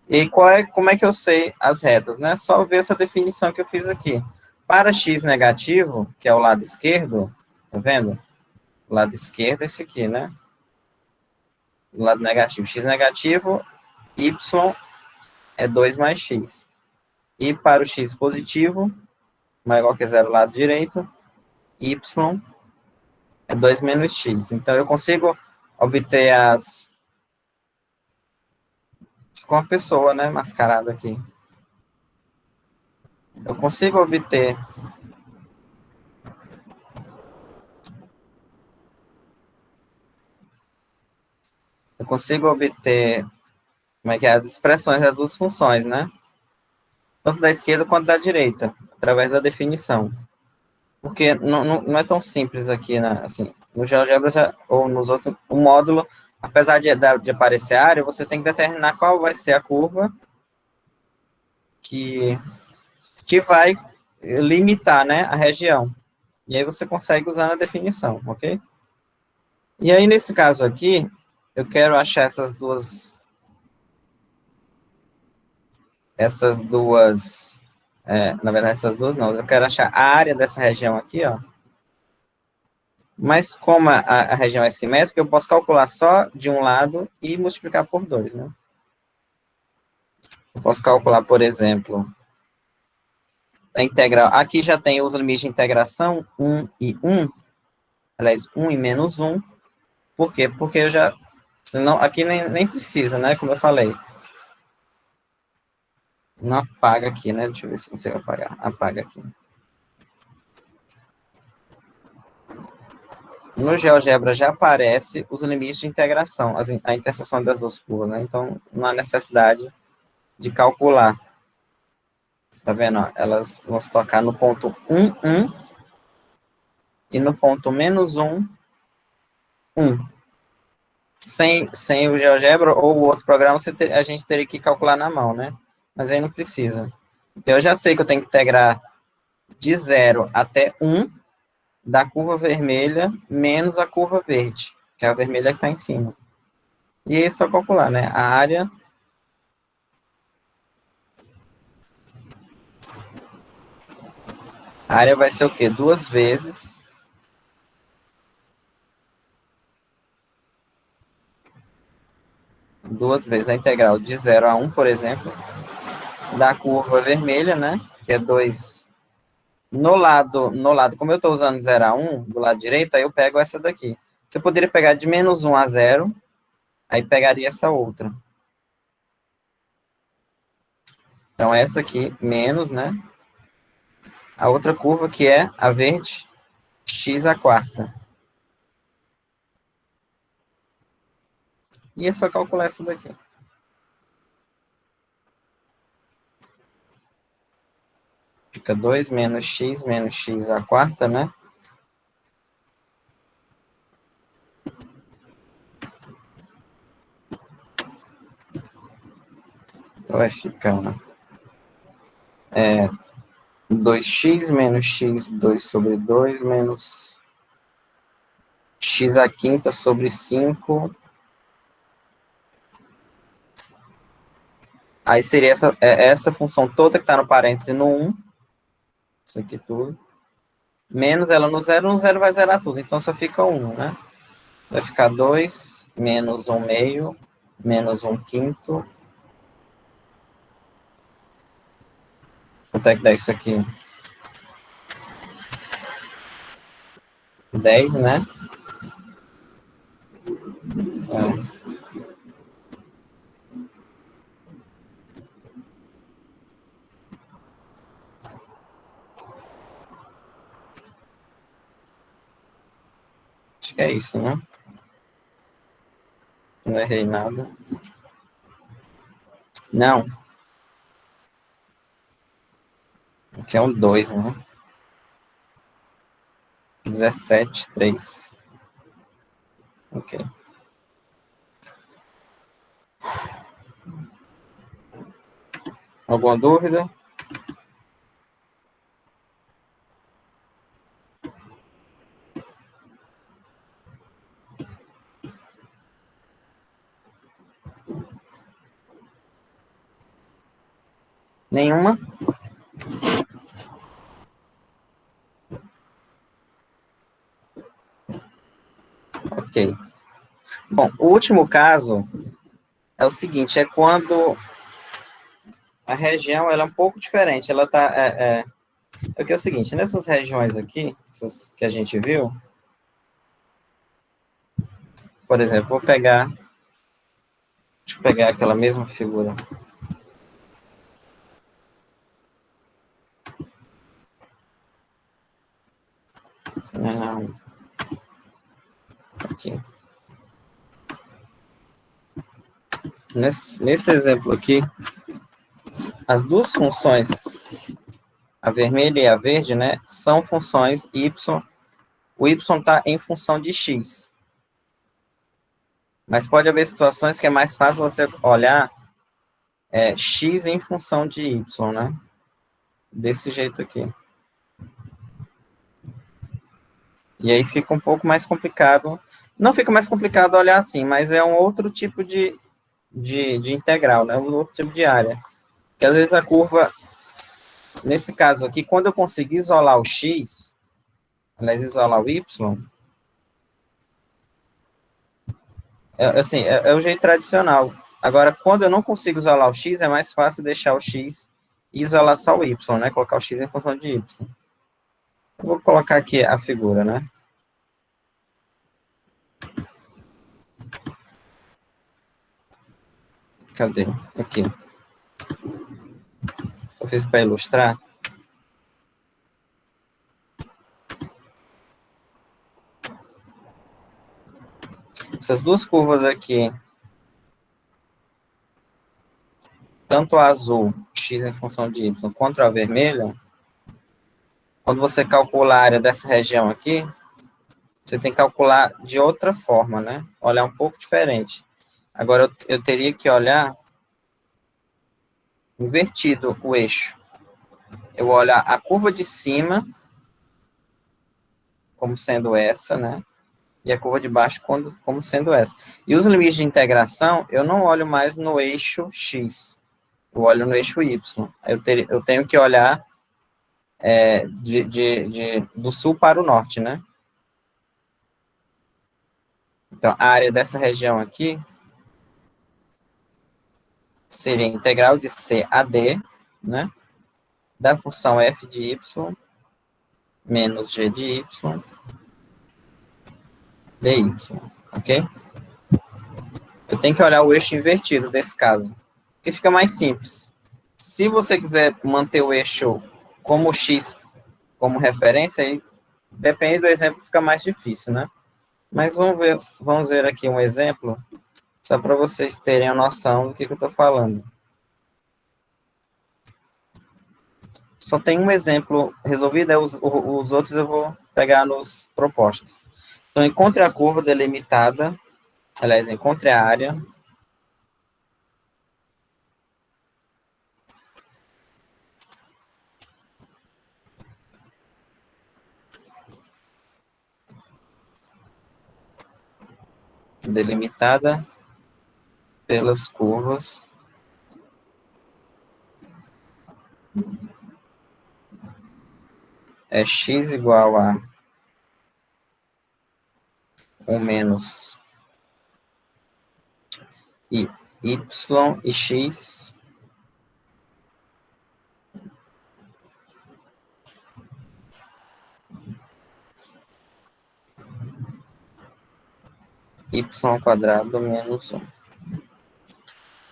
E como é que eu sei as retas, né? Só ver essa definição que eu fiz aqui. Para x negativo, que é o lado esquerdo, tá vendo? O lado esquerdo é esse aqui, né? O lado negativo, x negativo, y é 2 mais x. E para o x positivo, maior ou igual que zero, lado direito, y é 2 menos x. Então, eu consigo obter as... Ficou uma pessoa, né, mascarada aqui. Eu consigo obter... como é que é, as expressões das duas funções, né? Tanto da esquerda quanto da direita, através da definição. Porque não é tão simples aqui, né? Assim, no GeoGebra ou nos outros, o módulo, apesar de aparecer a área, você tem que determinar qual vai ser a curva que vai limitar, né, a região. E aí você consegue usar na definição, ok? E aí, nesse caso aqui, eu quero achar essas duas, na verdade, essas duas não, eu quero achar a área dessa região aqui, ó. Mas como a região é simétrica, eu posso calcular só de um lado e multiplicar por 2, né? Eu posso calcular, por exemplo, a integral. Aqui já tem os limites de integração, 1 e 1. Aliás, 1 e menos 1. Por quê? Porque eu já... Senão, aqui nem precisa, né? Como eu falei. Não apaga aqui, né? Deixa eu ver se você vai apagar. Apaga aqui. No GeoGebra já aparece os limites de integração, a interseção das duas curvas, né? Então, não há necessidade de calcular. Tá vendo? Ó? Elas vão se tocar no ponto 1, 1 e no ponto menos 1, 1. Sem o GeoGebra ou o outro programa, a gente teria que calcular na mão, né? Mas aí não precisa. Então, eu já sei que eu tenho que integrar de 0 até 1, da curva vermelha menos a curva verde, que é a vermelha que está em cima. E aí é só calcular, né? A área vai ser o quê? Duas vezes a integral de 0 a 1, por exemplo, da curva vermelha, né? Que é 2. No lado, como eu estou usando 0 a 1, do lado direito, aí eu pego essa daqui. Você poderia pegar de menos 1 a 0, aí pegaria essa outra. Então, essa aqui, menos, né? A outra curva, que é a verde, x à quarta. E é só calcular essa daqui. Fica 2 menos x à quarta, né? Então, vai ficar 2x menos x, 2 sobre 2, menos x à quinta sobre 5. Aí seria essa função toda que está no parêntese no 1. Isso aqui tudo. Menos ela no 0 vai zerar tudo. Então só fica 1, né? Vai ficar 2 menos 1 meio, menos 1 quinto. Quanto é que dá isso aqui? 10, né? É. Acho que é isso, né? Não errei nada. Não. Aqui é um 2, né? 17, 3. Ok. Alguma dúvida? Nenhuma? Ok. Bom, o último caso é o seguinte, é quando a região ela é um pouco diferente. Ela tá, é que é o seguinte, nessas regiões aqui, essas que a gente viu, por exemplo, deixa eu pegar aquela mesma figura. Aqui. Nesse exemplo aqui, as duas funções, a vermelha e a verde, né, são funções y. O y está em função de x. Mas pode haver situações que é mais fácil você olhar x em função de y, né? Desse jeito aqui. E aí fica um pouco mais complicado. Não fica mais complicado olhar assim, mas é um outro tipo de integral, né? Um outro tipo de área. Que às vezes a curva, nesse caso aqui, quando eu conseguir isolar o x, aliás, isolar o y, assim, é o jeito tradicional. Agora, quando eu não consigo isolar o x, é mais fácil deixar o x e isolar só o y, né? Colocar o x em função de y. Eu vou colocar aqui a figura, né? Cadê? Aqui. Só fiz para ilustrar. Essas duas curvas aqui, tanto a azul, x em função de y, quanto a vermelha, quando você calcula a área dessa região aqui, você tem que calcular de outra forma, né? Olhar um pouco diferente. Agora, eu teria que olhar invertido o eixo. Eu olho a curva de cima como sendo essa, né? E a curva de baixo como sendo essa. E os limites de integração, eu não olho mais no eixo X, eu olho no eixo Y. Eu tenho que olhar do sul para o norte, né? Então, a área dessa região aqui seria a integral de C a D, né? Da função f de y menos g de y dy, ok? Eu tenho que olhar o eixo invertido desse caso, que fica mais simples. Se você quiser manter o eixo como x como referência, aí depende do exemplo, fica mais difícil, né? Mas vamos ver aqui um exemplo, só para vocês terem a noção do que eu estou falando. Só tem um exemplo resolvido, os outros eu vou pegar nos propostos. Então, encontre a curva delimitada, aliás, encontre a área delimitada pelas curvas é x igual a 1 menos y e x y ao quadrado menos 1.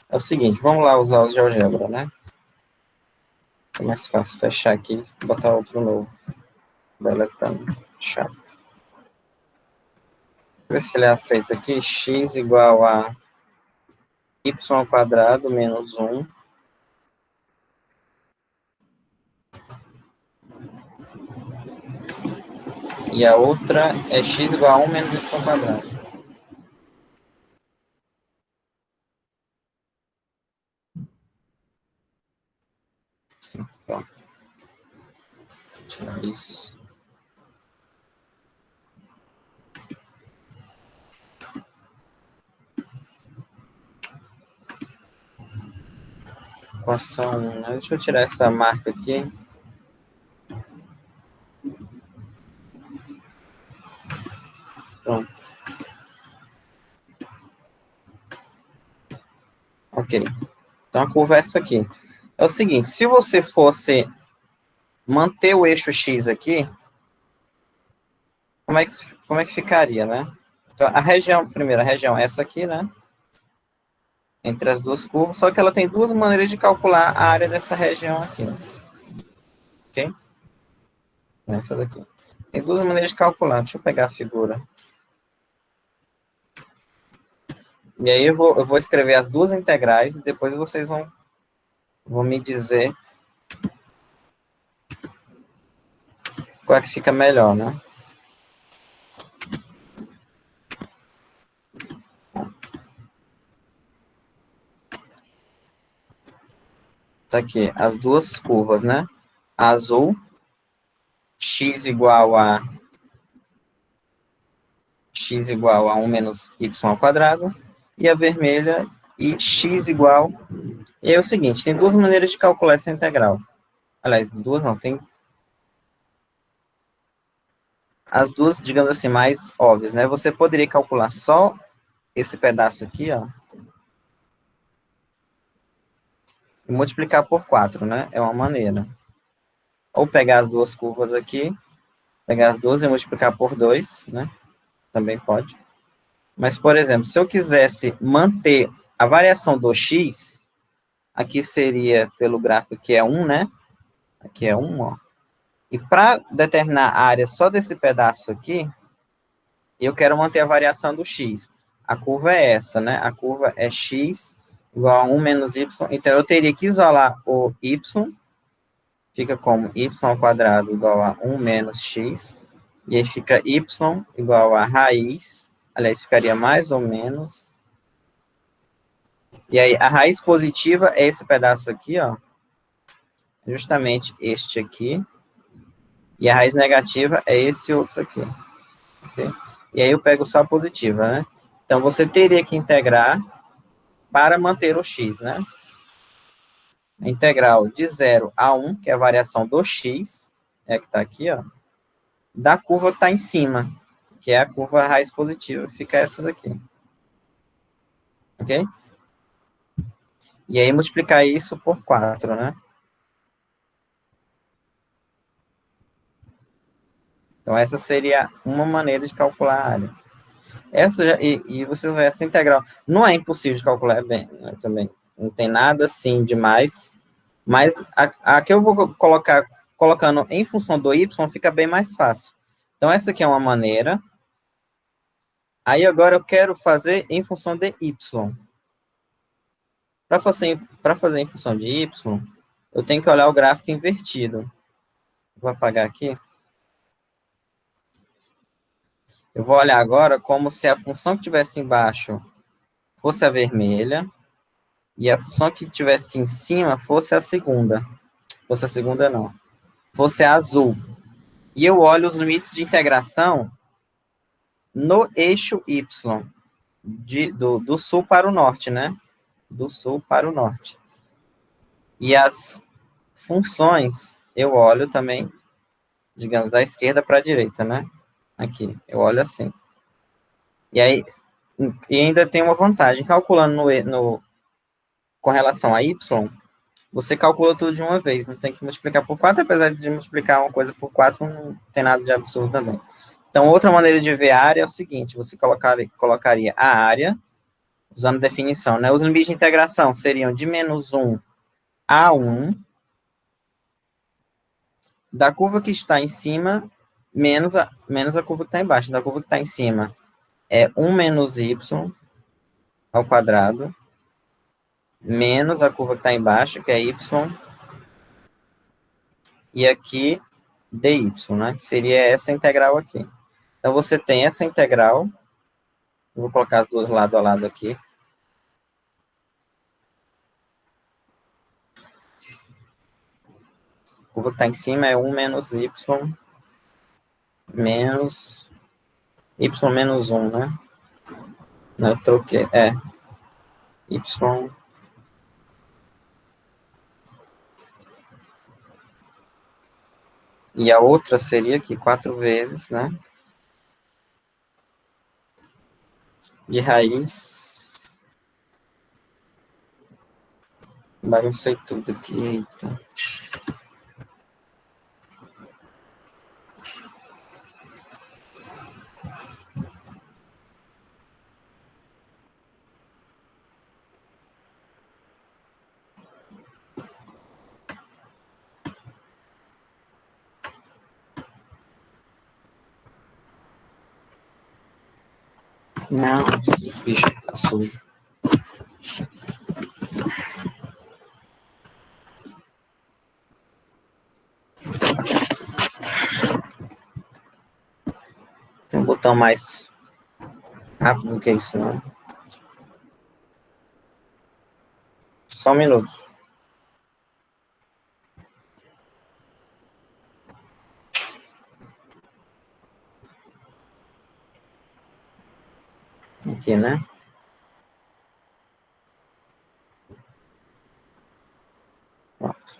É o seguinte, vamos lá usar os GeoGebra, né? É mais fácil fechar aqui e botar outro novo. Deletando. Chato. Ver se ele aceita aqui. X igual a y ao quadrado menos 1. E a outra é x igual a 1 menos y ao quadrado. Sim, pronto. Tirar isso. Equação 1, né? Deixa eu tirar essa marca aqui. Pronto. Ok. Então a curva é essa aqui. É o seguinte, se você fosse manter o eixo X aqui, como é que ficaria, né? Então, primeira região é essa aqui, né? Entre as duas curvas, só que ela tem duas maneiras de calcular a área dessa região aqui. Ok? Essa daqui. Tem duas maneiras de calcular. Deixa eu pegar a figura. E aí eu vou escrever as duas integrais e depois vocês vão me dizer qual é que fica melhor, né? Tá aqui, as duas curvas, né? A azul, x igual a 1 menos y ao quadrado, e a vermelha, e x igual... E é o seguinte, tem duas maneiras de calcular essa integral. Aliás, duas não, tem as duas, digamos assim, mais óbvias, né? Você poderia calcular só esse pedaço aqui, ó, e multiplicar por 4, né? É uma maneira. Ou pegar as duas curvas aqui, pegar as duas e multiplicar por 2, né? Também pode. Mas, por exemplo, se eu quisesse manter a variação do x, aqui seria pelo gráfico que é 1, né? Aqui é 1, ó. E para determinar a área só desse pedaço aqui, eu quero manter a variação do x. A curva é essa, né? A curva é x igual a 1 menos y. Então, eu teria que isolar o y. Fica como y ao quadrado igual a 1 menos x. E aí fica y igual a raiz. Aliás, ficaria mais ou menos. E aí, a raiz positiva é esse pedaço aqui, ó. Justamente este aqui. E a raiz negativa é esse outro aqui. Okay? E aí eu pego só a positiva, né? Então, você teria que integrar para manter o x, né? A integral de 0 a 1, que é a variação do x, é a que está aqui, ó, da curva que está em cima, que é a curva raiz positiva, fica essa daqui. Ok? E aí multiplicar isso por 4, né? Então, essa seria uma maneira de calcular a área. Você vê essa integral. Não é impossível de calcular bem, né, também. Não tem nada assim demais. Mas a que eu vou colocando em função do y fica bem mais fácil. Então, essa aqui é uma maneira. Aí, agora eu quero fazer em função de y. Para fazer em função de y, eu tenho que olhar o gráfico invertido. Vou apagar aqui. Eu vou olhar agora como se a função que tivesse embaixo fosse a vermelha e a função que tivesse em cima fosse a segunda. Fosse a segunda, não. Fosse a azul. E eu olho os limites de integração no eixo Y, do sul para o norte, né? Do sul para o norte. E as funções, eu olho também, digamos, da esquerda para a direita, né? Aqui, eu olho assim. E aí, e ainda tem uma vantagem, calculando com relação a y, você calcula tudo de uma vez, não tem que multiplicar por 4, apesar de multiplicar uma coisa por 4, não tem nada de absurdo também. Então, outra maneira de ver a área é o seguinte, você colocaria a área, usando definição, né? Os limites de integração seriam de menos 1 a 1, da curva que está em cima, menos a curva que está embaixo. Da curva que está em cima é 1 menos y ao quadrado, menos a curva que está embaixo, que é y, e aqui dy, né? Seria essa integral aqui. Então, você tem essa integral, eu vou colocar as duas lado a lado aqui. A curva que está em cima é 1 menos y menos y menos 1, né? Não, eu troquei, y e a outra seria aqui 4 vezes, né? De raiz. Baguncei tudo aqui, eita. Não, esse bicho tá sujo. Tem um botão mais rápido do que isso, não? Só um minuto. Aqui, né? Pronto.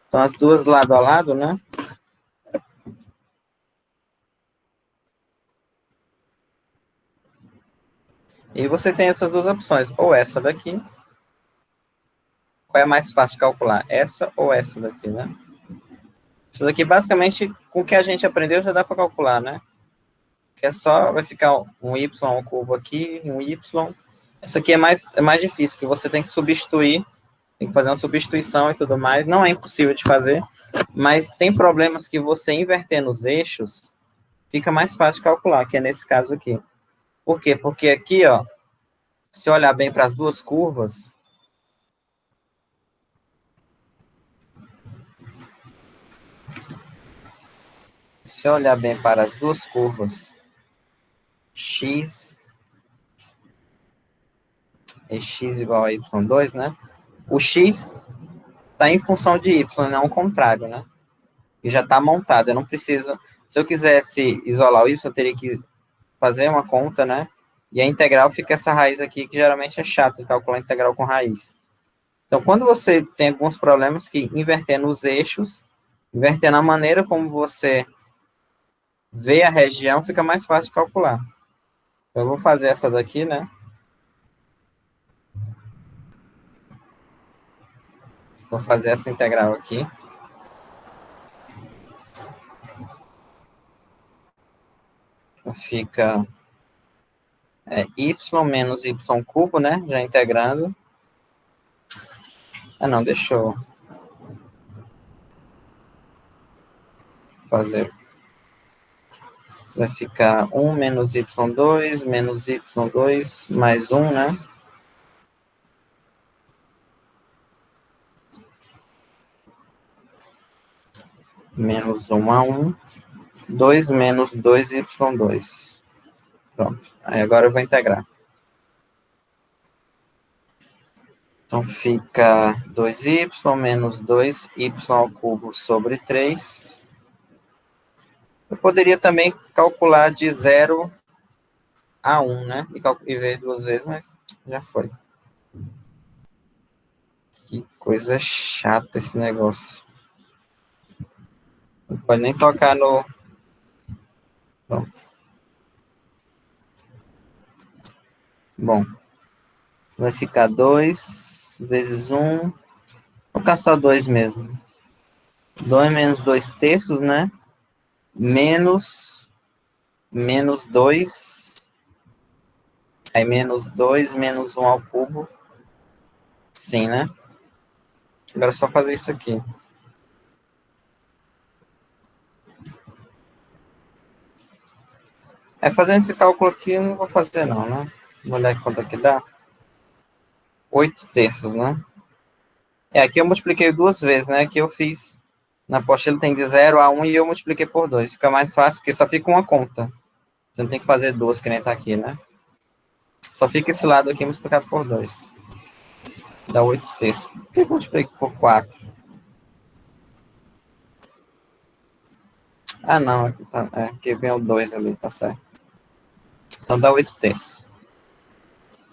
Então, as duas lado a lado, né? E você tem essas duas opções, ou essa daqui. Qual é mais fácil de calcular? Essa ou essa daqui, né? Essa daqui, basicamente, com o que a gente aprendeu, já dá para calcular, né? Que é só, vai ficar um y ao cubo aqui, um y. Essa aqui é mais difícil, que você tem que substituir, tem que fazer uma substituição e tudo mais. Não é impossível de fazer, mas tem problemas que você invertendo os eixos, fica mais fácil de calcular, que é nesse caso aqui. Por quê? Porque aqui, ó, se olhar bem para as duas curvas, se olhar bem para as duas curvas, x é x igual a y2, né? O x está em função de y, não o contrário, né? e já está montado. Eu não preciso... Se eu quisesse isolar o y, eu teria que fazer uma conta, né? E a integral fica essa raiz aqui, que geralmente é chato de calcular integral com raiz. Então, quando você tem alguns problemas que invertendo os eixos, invertendo a maneira como você vê a região, fica mais fácil de calcular. Eu vou fazer essa daqui, né? Vou fazer essa integral aqui. Então, fica y menos y cubo, né? Já integrando. Ah, não, deixa eu fazer. Vai ficar 1 menos y2 mais 1, né? Menos 1 a 1. 2 menos 2y2. Pronto. Aí agora eu vou integrar. Então, fica 2y menos 2y ao cubo sobre 3. Eu poderia também calcular de 0 a 1, né? E ver duas vezes, mas já foi. Que coisa chata esse negócio. Não pode nem tocar no... Pronto. Bom. Vai ficar 2 vezes 1. Vou caçar 2 mesmo. 2 menos 2 terços, né? Menos 2. Aí menos 2, menos 1 ao cubo. Sim, né? Agora é só fazer isso aqui. Fazendo esse cálculo aqui, eu não vou fazer não, né? Vou olhar quanto é que dá. 8 terços, né? Aqui eu multipliquei duas vezes, né? Aqui eu fiz... Na apostila tem de 0 a 1 e eu multipliquei por 2. Fica mais fácil, porque só fica uma conta. Você não tem que fazer duas, que nem tá aqui, né? Só fica esse lado aqui multiplicado por 2. Dá 8 terços. Por que eu multiplico por 4? Ah, não. Aqui vem o 2 ali, tá certo. Então dá 8 terços.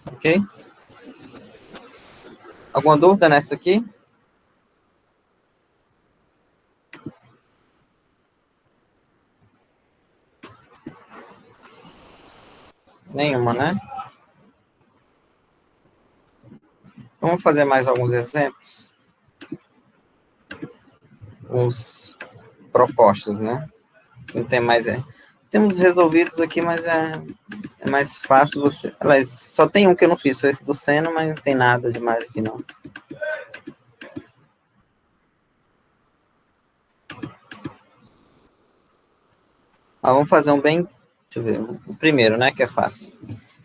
Ok? Alguma dúvida nessa aqui? Nenhuma, né? Vamos fazer mais alguns exemplos. Os propostos, né? Não tem mais... Temos resolvidos aqui, mas é mais fácil você... Aliás, só tem um que eu não fiz, foi esse do seno, mas não tem nada demais aqui, não. Vamos fazer um bem... Deixa eu ver. O primeiro, né? Que é fácil.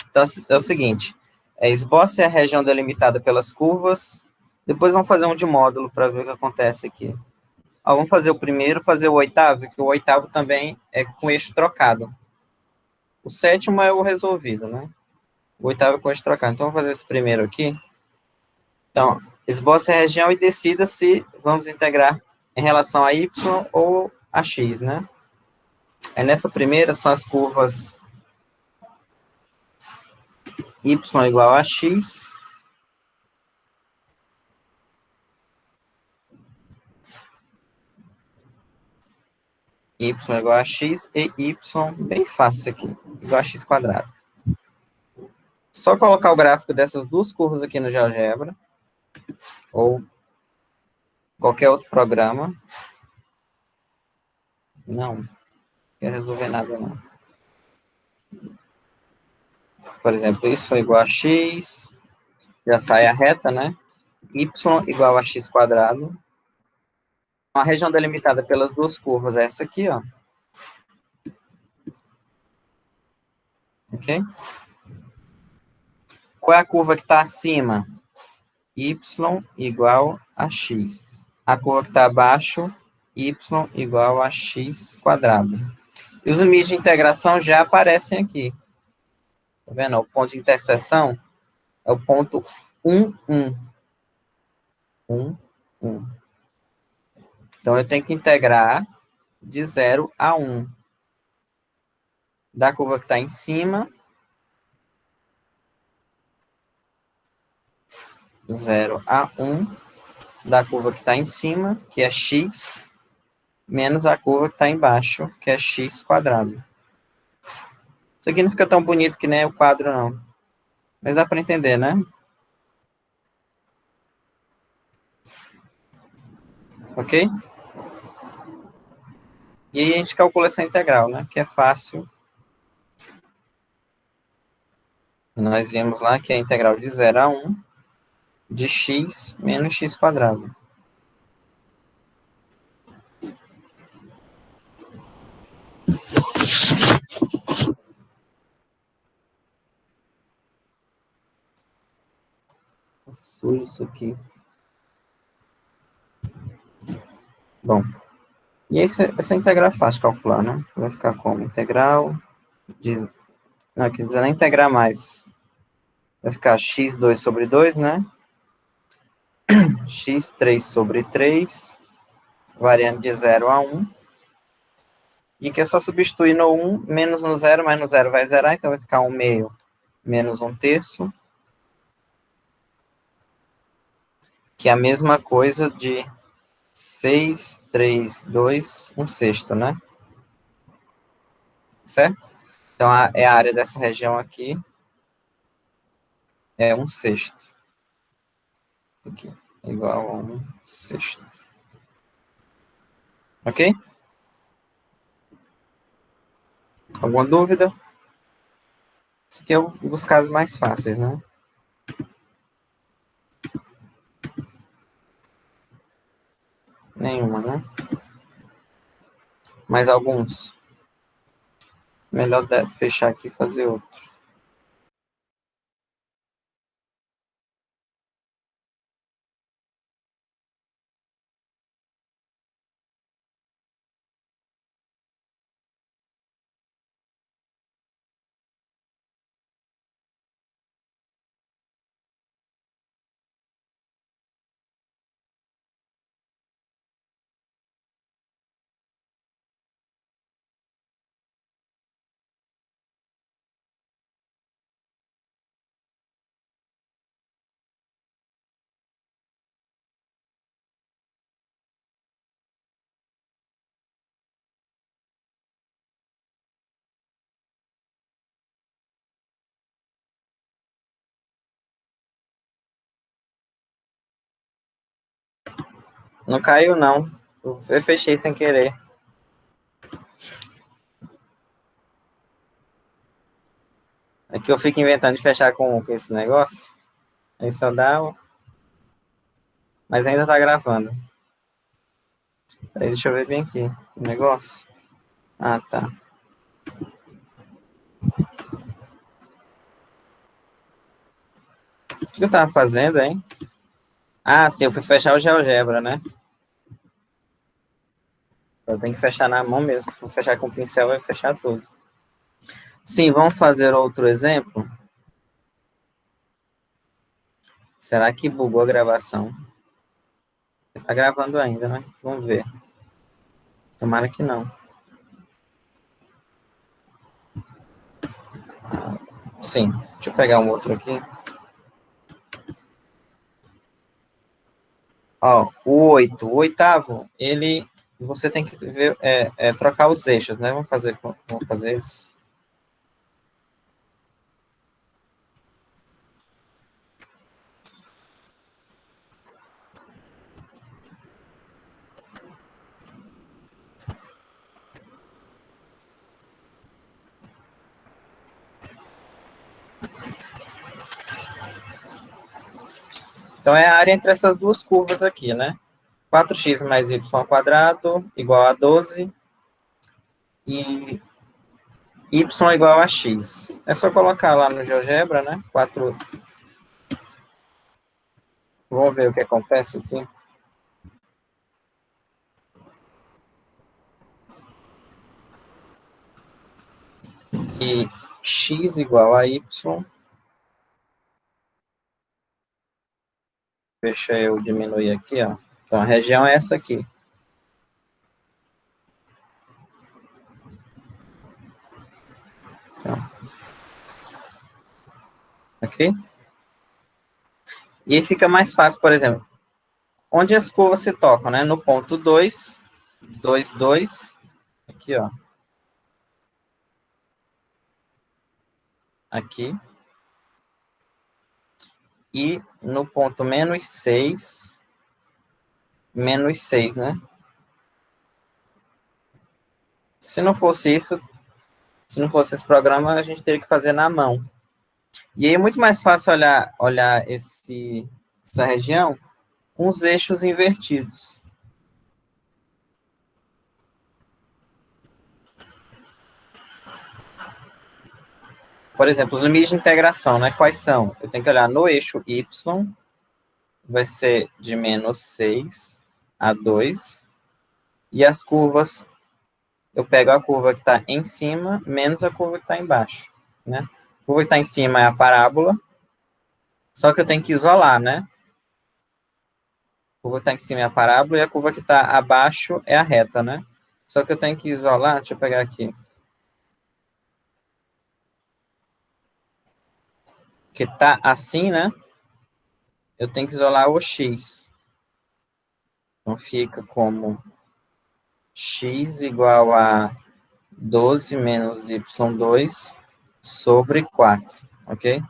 Então, é o seguinte. Esboce a região delimitada pelas curvas. Depois vamos fazer um de módulo para ver o que acontece aqui. Vamos fazer o primeiro, fazer o oitavo, que o oitavo também é com eixo trocado. O sétimo é o resolvido, né? O oitavo é com eixo trocado. Então, vamos fazer esse primeiro aqui. Então, esboce a região e decida se vamos integrar em relação a y ou a x, né? Nessa primeira são as curvas y igual a x. Y igual a x e y, bem fácil aqui, igual a x quadrado. Só colocar o gráfico dessas duas curvas aqui no GeoGebra, ou qualquer outro programa. Não quer resolver nada, não. Por exemplo, y igual a x, já sai a reta, né? Y igual a x quadrado. A região delimitada pelas duas curvas é essa aqui, ó. Ok? Qual é a curva que está acima? Y igual a x. A curva que está abaixo, y igual a x quadrado. E os limites de integração já aparecem aqui. Tá vendo? O ponto de interseção é o ponto 1, 1. 1, 1. Então, eu tenho que integrar de 0 a 1 da curva que está em cima, 0 a 1 da curva que está em cima, que é x, menos a curva que está embaixo, que é x quadrado. Isso aqui não fica tão bonito que nem o quadro, não. Mas dá para entender, né? Ok? E aí a gente calcula essa integral, né? Que é fácil. Nós vimos lá que é a integral de 0 a 1 de x menos x quadrado. Sujo isso aqui. Bom, e essa integral é fácil de calcular, né? Vai ficar como? Integral de... Não, aqui não precisa nem integrar mais. Vai ficar x2 sobre 2, né? x3 sobre 3, variando de 0 a 1. E que é só substituir no 1, menos no 0, mais no 0 vai zerar, então vai ficar 1 meio menos 1 terço, que é a mesma coisa de 6, 3, 2, 1 sexto, né? Certo? Então, é a área dessa região aqui, é 1 sexto. Aqui, igual a 1 sexto. Ok? Alguma dúvida? Isso aqui é um dos casos mais fáceis, né? Nenhuma, né? Mais alguns? Melhor fechar aqui e fazer outro. Não caiu, não. Eu fechei sem querer. Aqui eu fico inventando de fechar com esse negócio. Aí só dá. Mas ainda tá gravando. Aí deixa eu ver bem aqui o negócio. Ah, tá. O que eu tava fazendo, hein? Ah, sim, eu fui fechar o GeoGebra, né? Eu tenho que fechar na mão mesmo. Se for fechar com o pincel, vai fechar tudo. Sim, vamos fazer outro exemplo? Será que bugou a gravação? Tá gravando ainda, né? Vamos ver. Tomara que não. Sim, deixa eu pegar um outro aqui. Ó, o 8. O oitavo, ele... Você tem que ver, trocar os eixos, né? Vamos fazer isso. Então, é a área entre essas duas curvas aqui, né? 4x mais y ao quadrado igual a 12 e y igual a x. É só colocar lá no GeoGebra, né? 4. Vamos ver o que acontece aqui. E x igual a y. Deixa eu diminuir aqui, ó. Então, a região é essa aqui. ok? E aí fica mais fácil, por exemplo, onde as curvas se tocam, né? No ponto 2, 2, 2, aqui, ó. Aqui. E no ponto menos 6, né? Se não fosse isso, se não fosse esse programa, a gente teria que fazer na mão. E aí é muito mais fácil olhar essa região com os eixos invertidos. Por exemplo, os limites de integração, né? Quais são? Eu tenho que olhar no eixo y, vai ser de menos 6 a 2. E as curvas, eu pego a curva que está em cima menos a curva que está embaixo, né? A curva que está em cima é a parábola, só que eu tenho que isolar, né? A curva que está em cima é a parábola e a curva que está abaixo é a reta, né? Só que eu tenho que isolar, deixa eu pegar aqui. Que está assim, né? Eu tenho que isolar o x. Então fica como x igual a 12 menos y2 sobre 4, ok?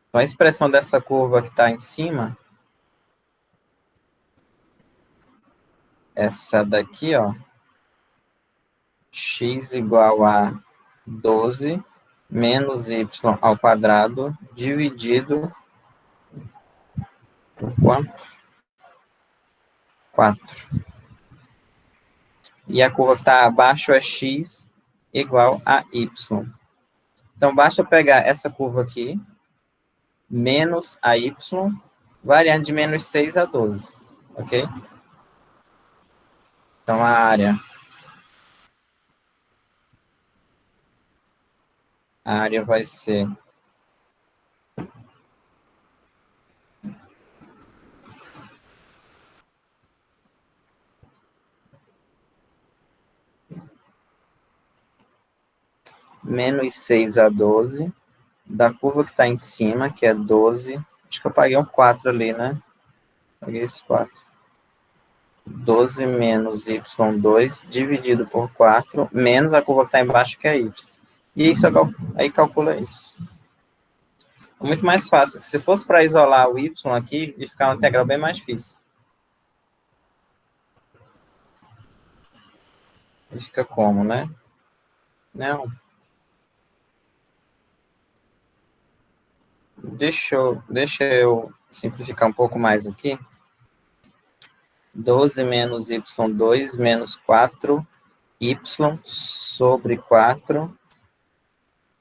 Então a expressão dessa curva que está em cima, essa daqui, ó, x igual a 12 menos y ao quadrado dividido por quanto? 4. E a curva que está abaixo é x igual a y. Então, basta pegar essa curva aqui, menos a y, variando de menos 6 a 12, ok? Então, a área vai ser menos 6 a 12, da curva que está em cima, que é 12, acho que eu paguei um 4 ali, né? Paguei esse 4. 12 menos y2 dividido por 4, menos a curva que está embaixo, que é y. E isso, aí calcula isso. É muito mais fácil. Se fosse para isolar o y aqui, ia ficar uma integral bem mais difícil. E fica como, né? Não. Deixa eu simplificar um pouco mais aqui. 12 menos y2 menos 4y sobre 4.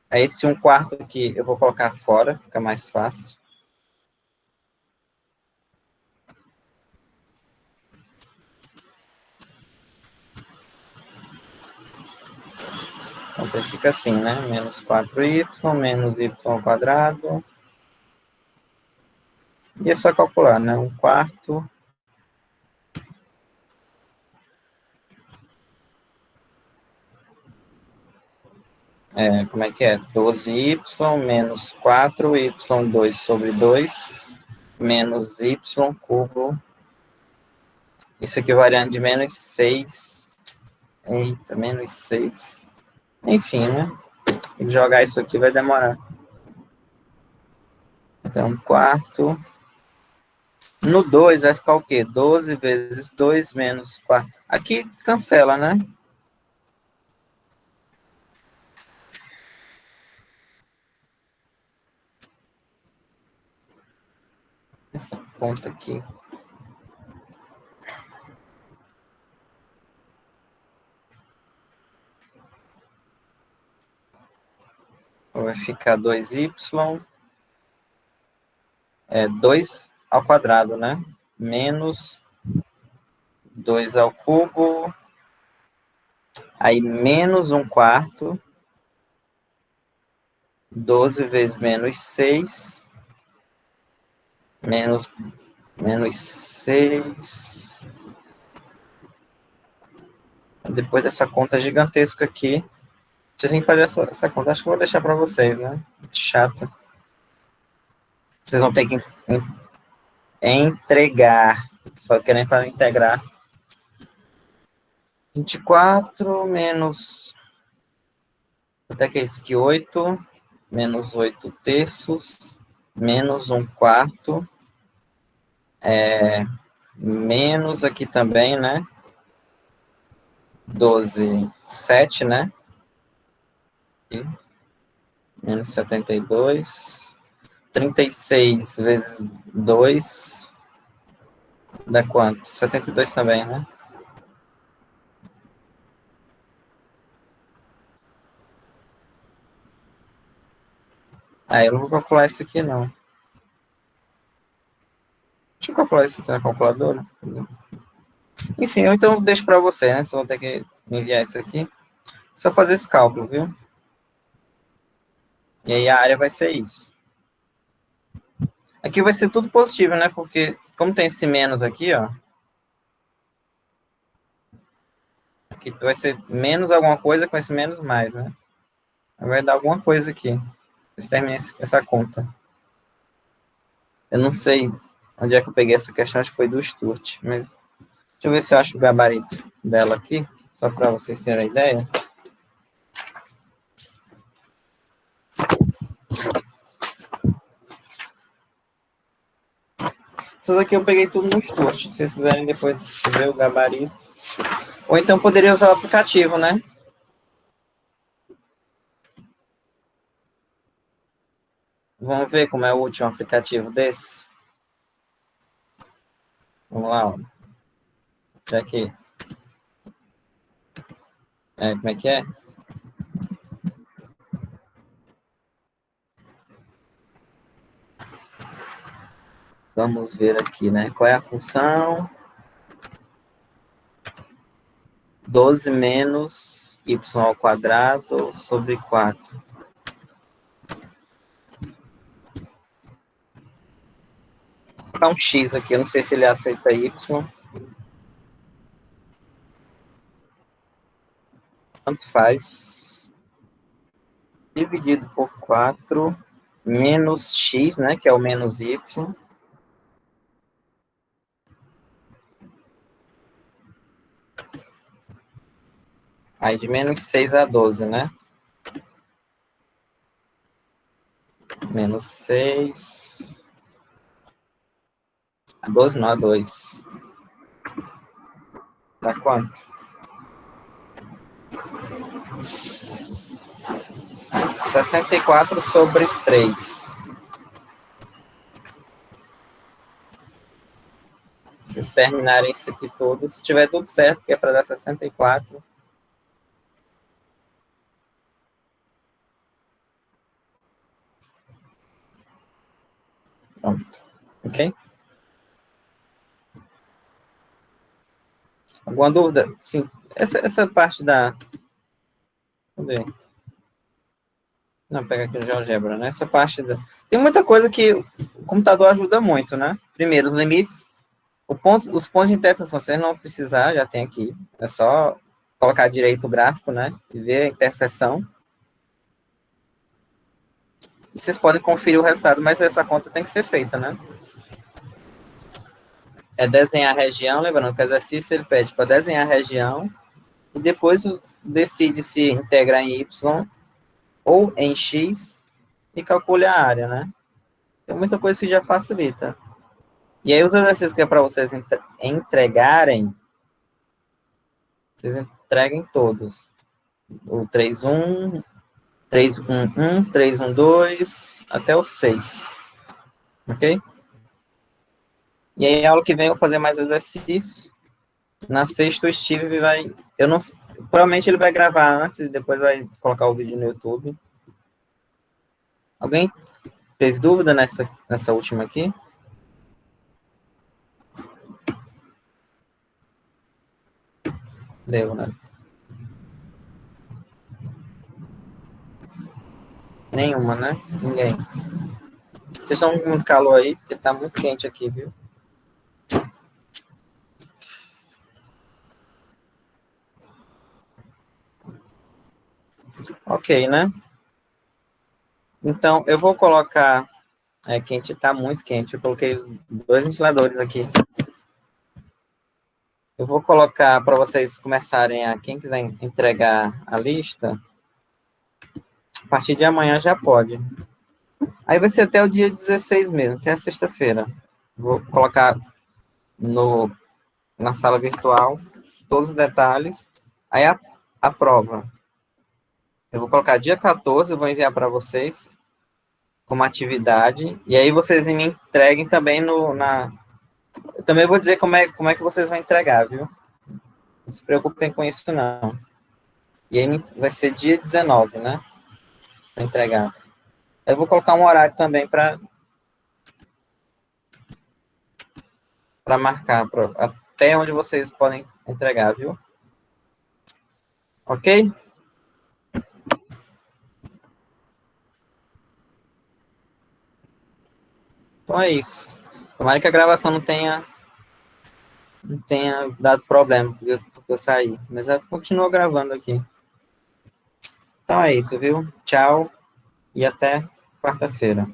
Aí esse 1/4 aqui eu vou colocar fora, fica mais fácil. Então fica assim, né? Menos 4y menos y ao quadrado. E é só calcular, né? 1/4. Como é que é? 12y menos 4y2 sobre 2 menos y cubo. Isso aqui variando de menos 6. Eita, menos 6. Enfim, né? Tem que jogar isso aqui, vai demorar. Então, 1/4. No 2 vai ficar o quê? 12 vezes 2 menos 4. Aqui cancela, né? Essa conta aqui. Vai ficar 2y. 2 ao quadrado, né? Menos 2 ao cubo. Aí, menos 1/4. 12 vezes menos 6. Menos 6. Depois dessa conta gigantesca aqui, vocês têm que fazer essa conta. Acho que eu vou deixar para vocês, né? Muito chato. Vocês vão ter que entregar. Estou querendo fazer integrar. 24 menos... Até que é isso aqui, 8. Menos 8 terços. Menos 1 quarto. Menos aqui também, né? 12, 7, né? E menos 72. 36 vezes 2 dá quanto? 72 também, né? Eu não vou calcular isso aqui, não. Deixa eu calcular isso aqui na calculadora. Enfim, eu então deixo para você, né? Vocês vão ter que me enviar isso aqui. Só fazer esse cálculo, viu? E aí a área vai ser isso. Aqui vai ser tudo positivo, né? Porque como tem esse menos aqui, ó. Aqui vai ser menos alguma coisa com esse menos mais, né? Vai dar alguma coisa aqui. Vocês terminem essa conta. Eu não sei onde é que eu peguei essa questão, acho que foi do Sturt, mas deixa eu ver se eu acho o gabarito dela aqui, só para vocês terem a ideia. Essas aqui eu peguei tudo no Sturt, se vocês quiserem depois ver o gabarito. Ou então poderia usar o aplicativo, né? Vamos ver como é o último aplicativo desse. Vamos lá, ó. Já que... como é que é? Vamos ver aqui, né? Qual é a função? 12 menos y ao quadrado sobre 4. Vou colocar um x aqui, eu não sei se ele aceita y. Tanto faz. Dividido por 4 menos x, né? Que é o menos y. Aí de menos 6 a 12, né? Menos 6. A 12 não, a 2. Dá quanto? 64 sobre 3. Se vocês terminarem isso aqui tudo, se tiver tudo certo, que é para dar 64. Pronto. Ok? Alguma dúvida? Sim. Essa parte da... Cadê? Não, pega aqui no GeoGebra, né? Essa parte da... Tem muita coisa que o computador ajuda muito, né? Primeiro, os limites. Os pontos de interseção, vocês não precisar, já tem aqui. É só colocar direito o gráfico, né? E ver a interseção. E vocês podem conferir o resultado, mas essa conta tem que ser feita, né? É desenhar a região, lembrando que o exercício ele pede para desenhar a região e depois decide se integra em Y ou em X e calcule a área, né? Tem muita coisa que já facilita. E aí os exercícios que é para vocês entregarem, vocês entreguem todos. O 3.1, 3.1.1, 3.1.2, até o 6. Ok? E aí, aula que vem eu vou fazer mais exercícios. Na sexta, o Steve vai... Eu não... Provavelmente ele vai gravar antes e depois vai colocar o vídeo no YouTube. Alguém teve dúvida nessa última aqui? Deu, né? Nenhuma, né? Ninguém. Vocês estão com muito calor aí, porque tá muito quente aqui, viu? Ok, né? Então, eu vou colocar É quente, tá muito quente. Eu coloquei 2 ventiladores aqui. Eu vou colocar para vocês começarem a, quem quiser entregar a lista, a partir de amanhã já pode. Aí vai ser até o dia 16 mesmo, até a sexta-feira. Vou colocar no, na sala virtual todos os detalhes. Aí a prova. Eu vou colocar dia 14, eu vou enviar para vocês como atividade. E aí vocês me entreguem também Eu também vou dizer como é que vocês vão entregar, viu? Não se preocupem com isso, não. E aí vai ser dia 19, né? Para entregar. Eu vou colocar um horário também para marcar até onde vocês podem entregar, viu? Ok? Então é isso. Tomara que a gravação não tenha dado problema porque eu saí. Mas ela continua gravando aqui. Então é isso, viu? Tchau e até quarta-feira.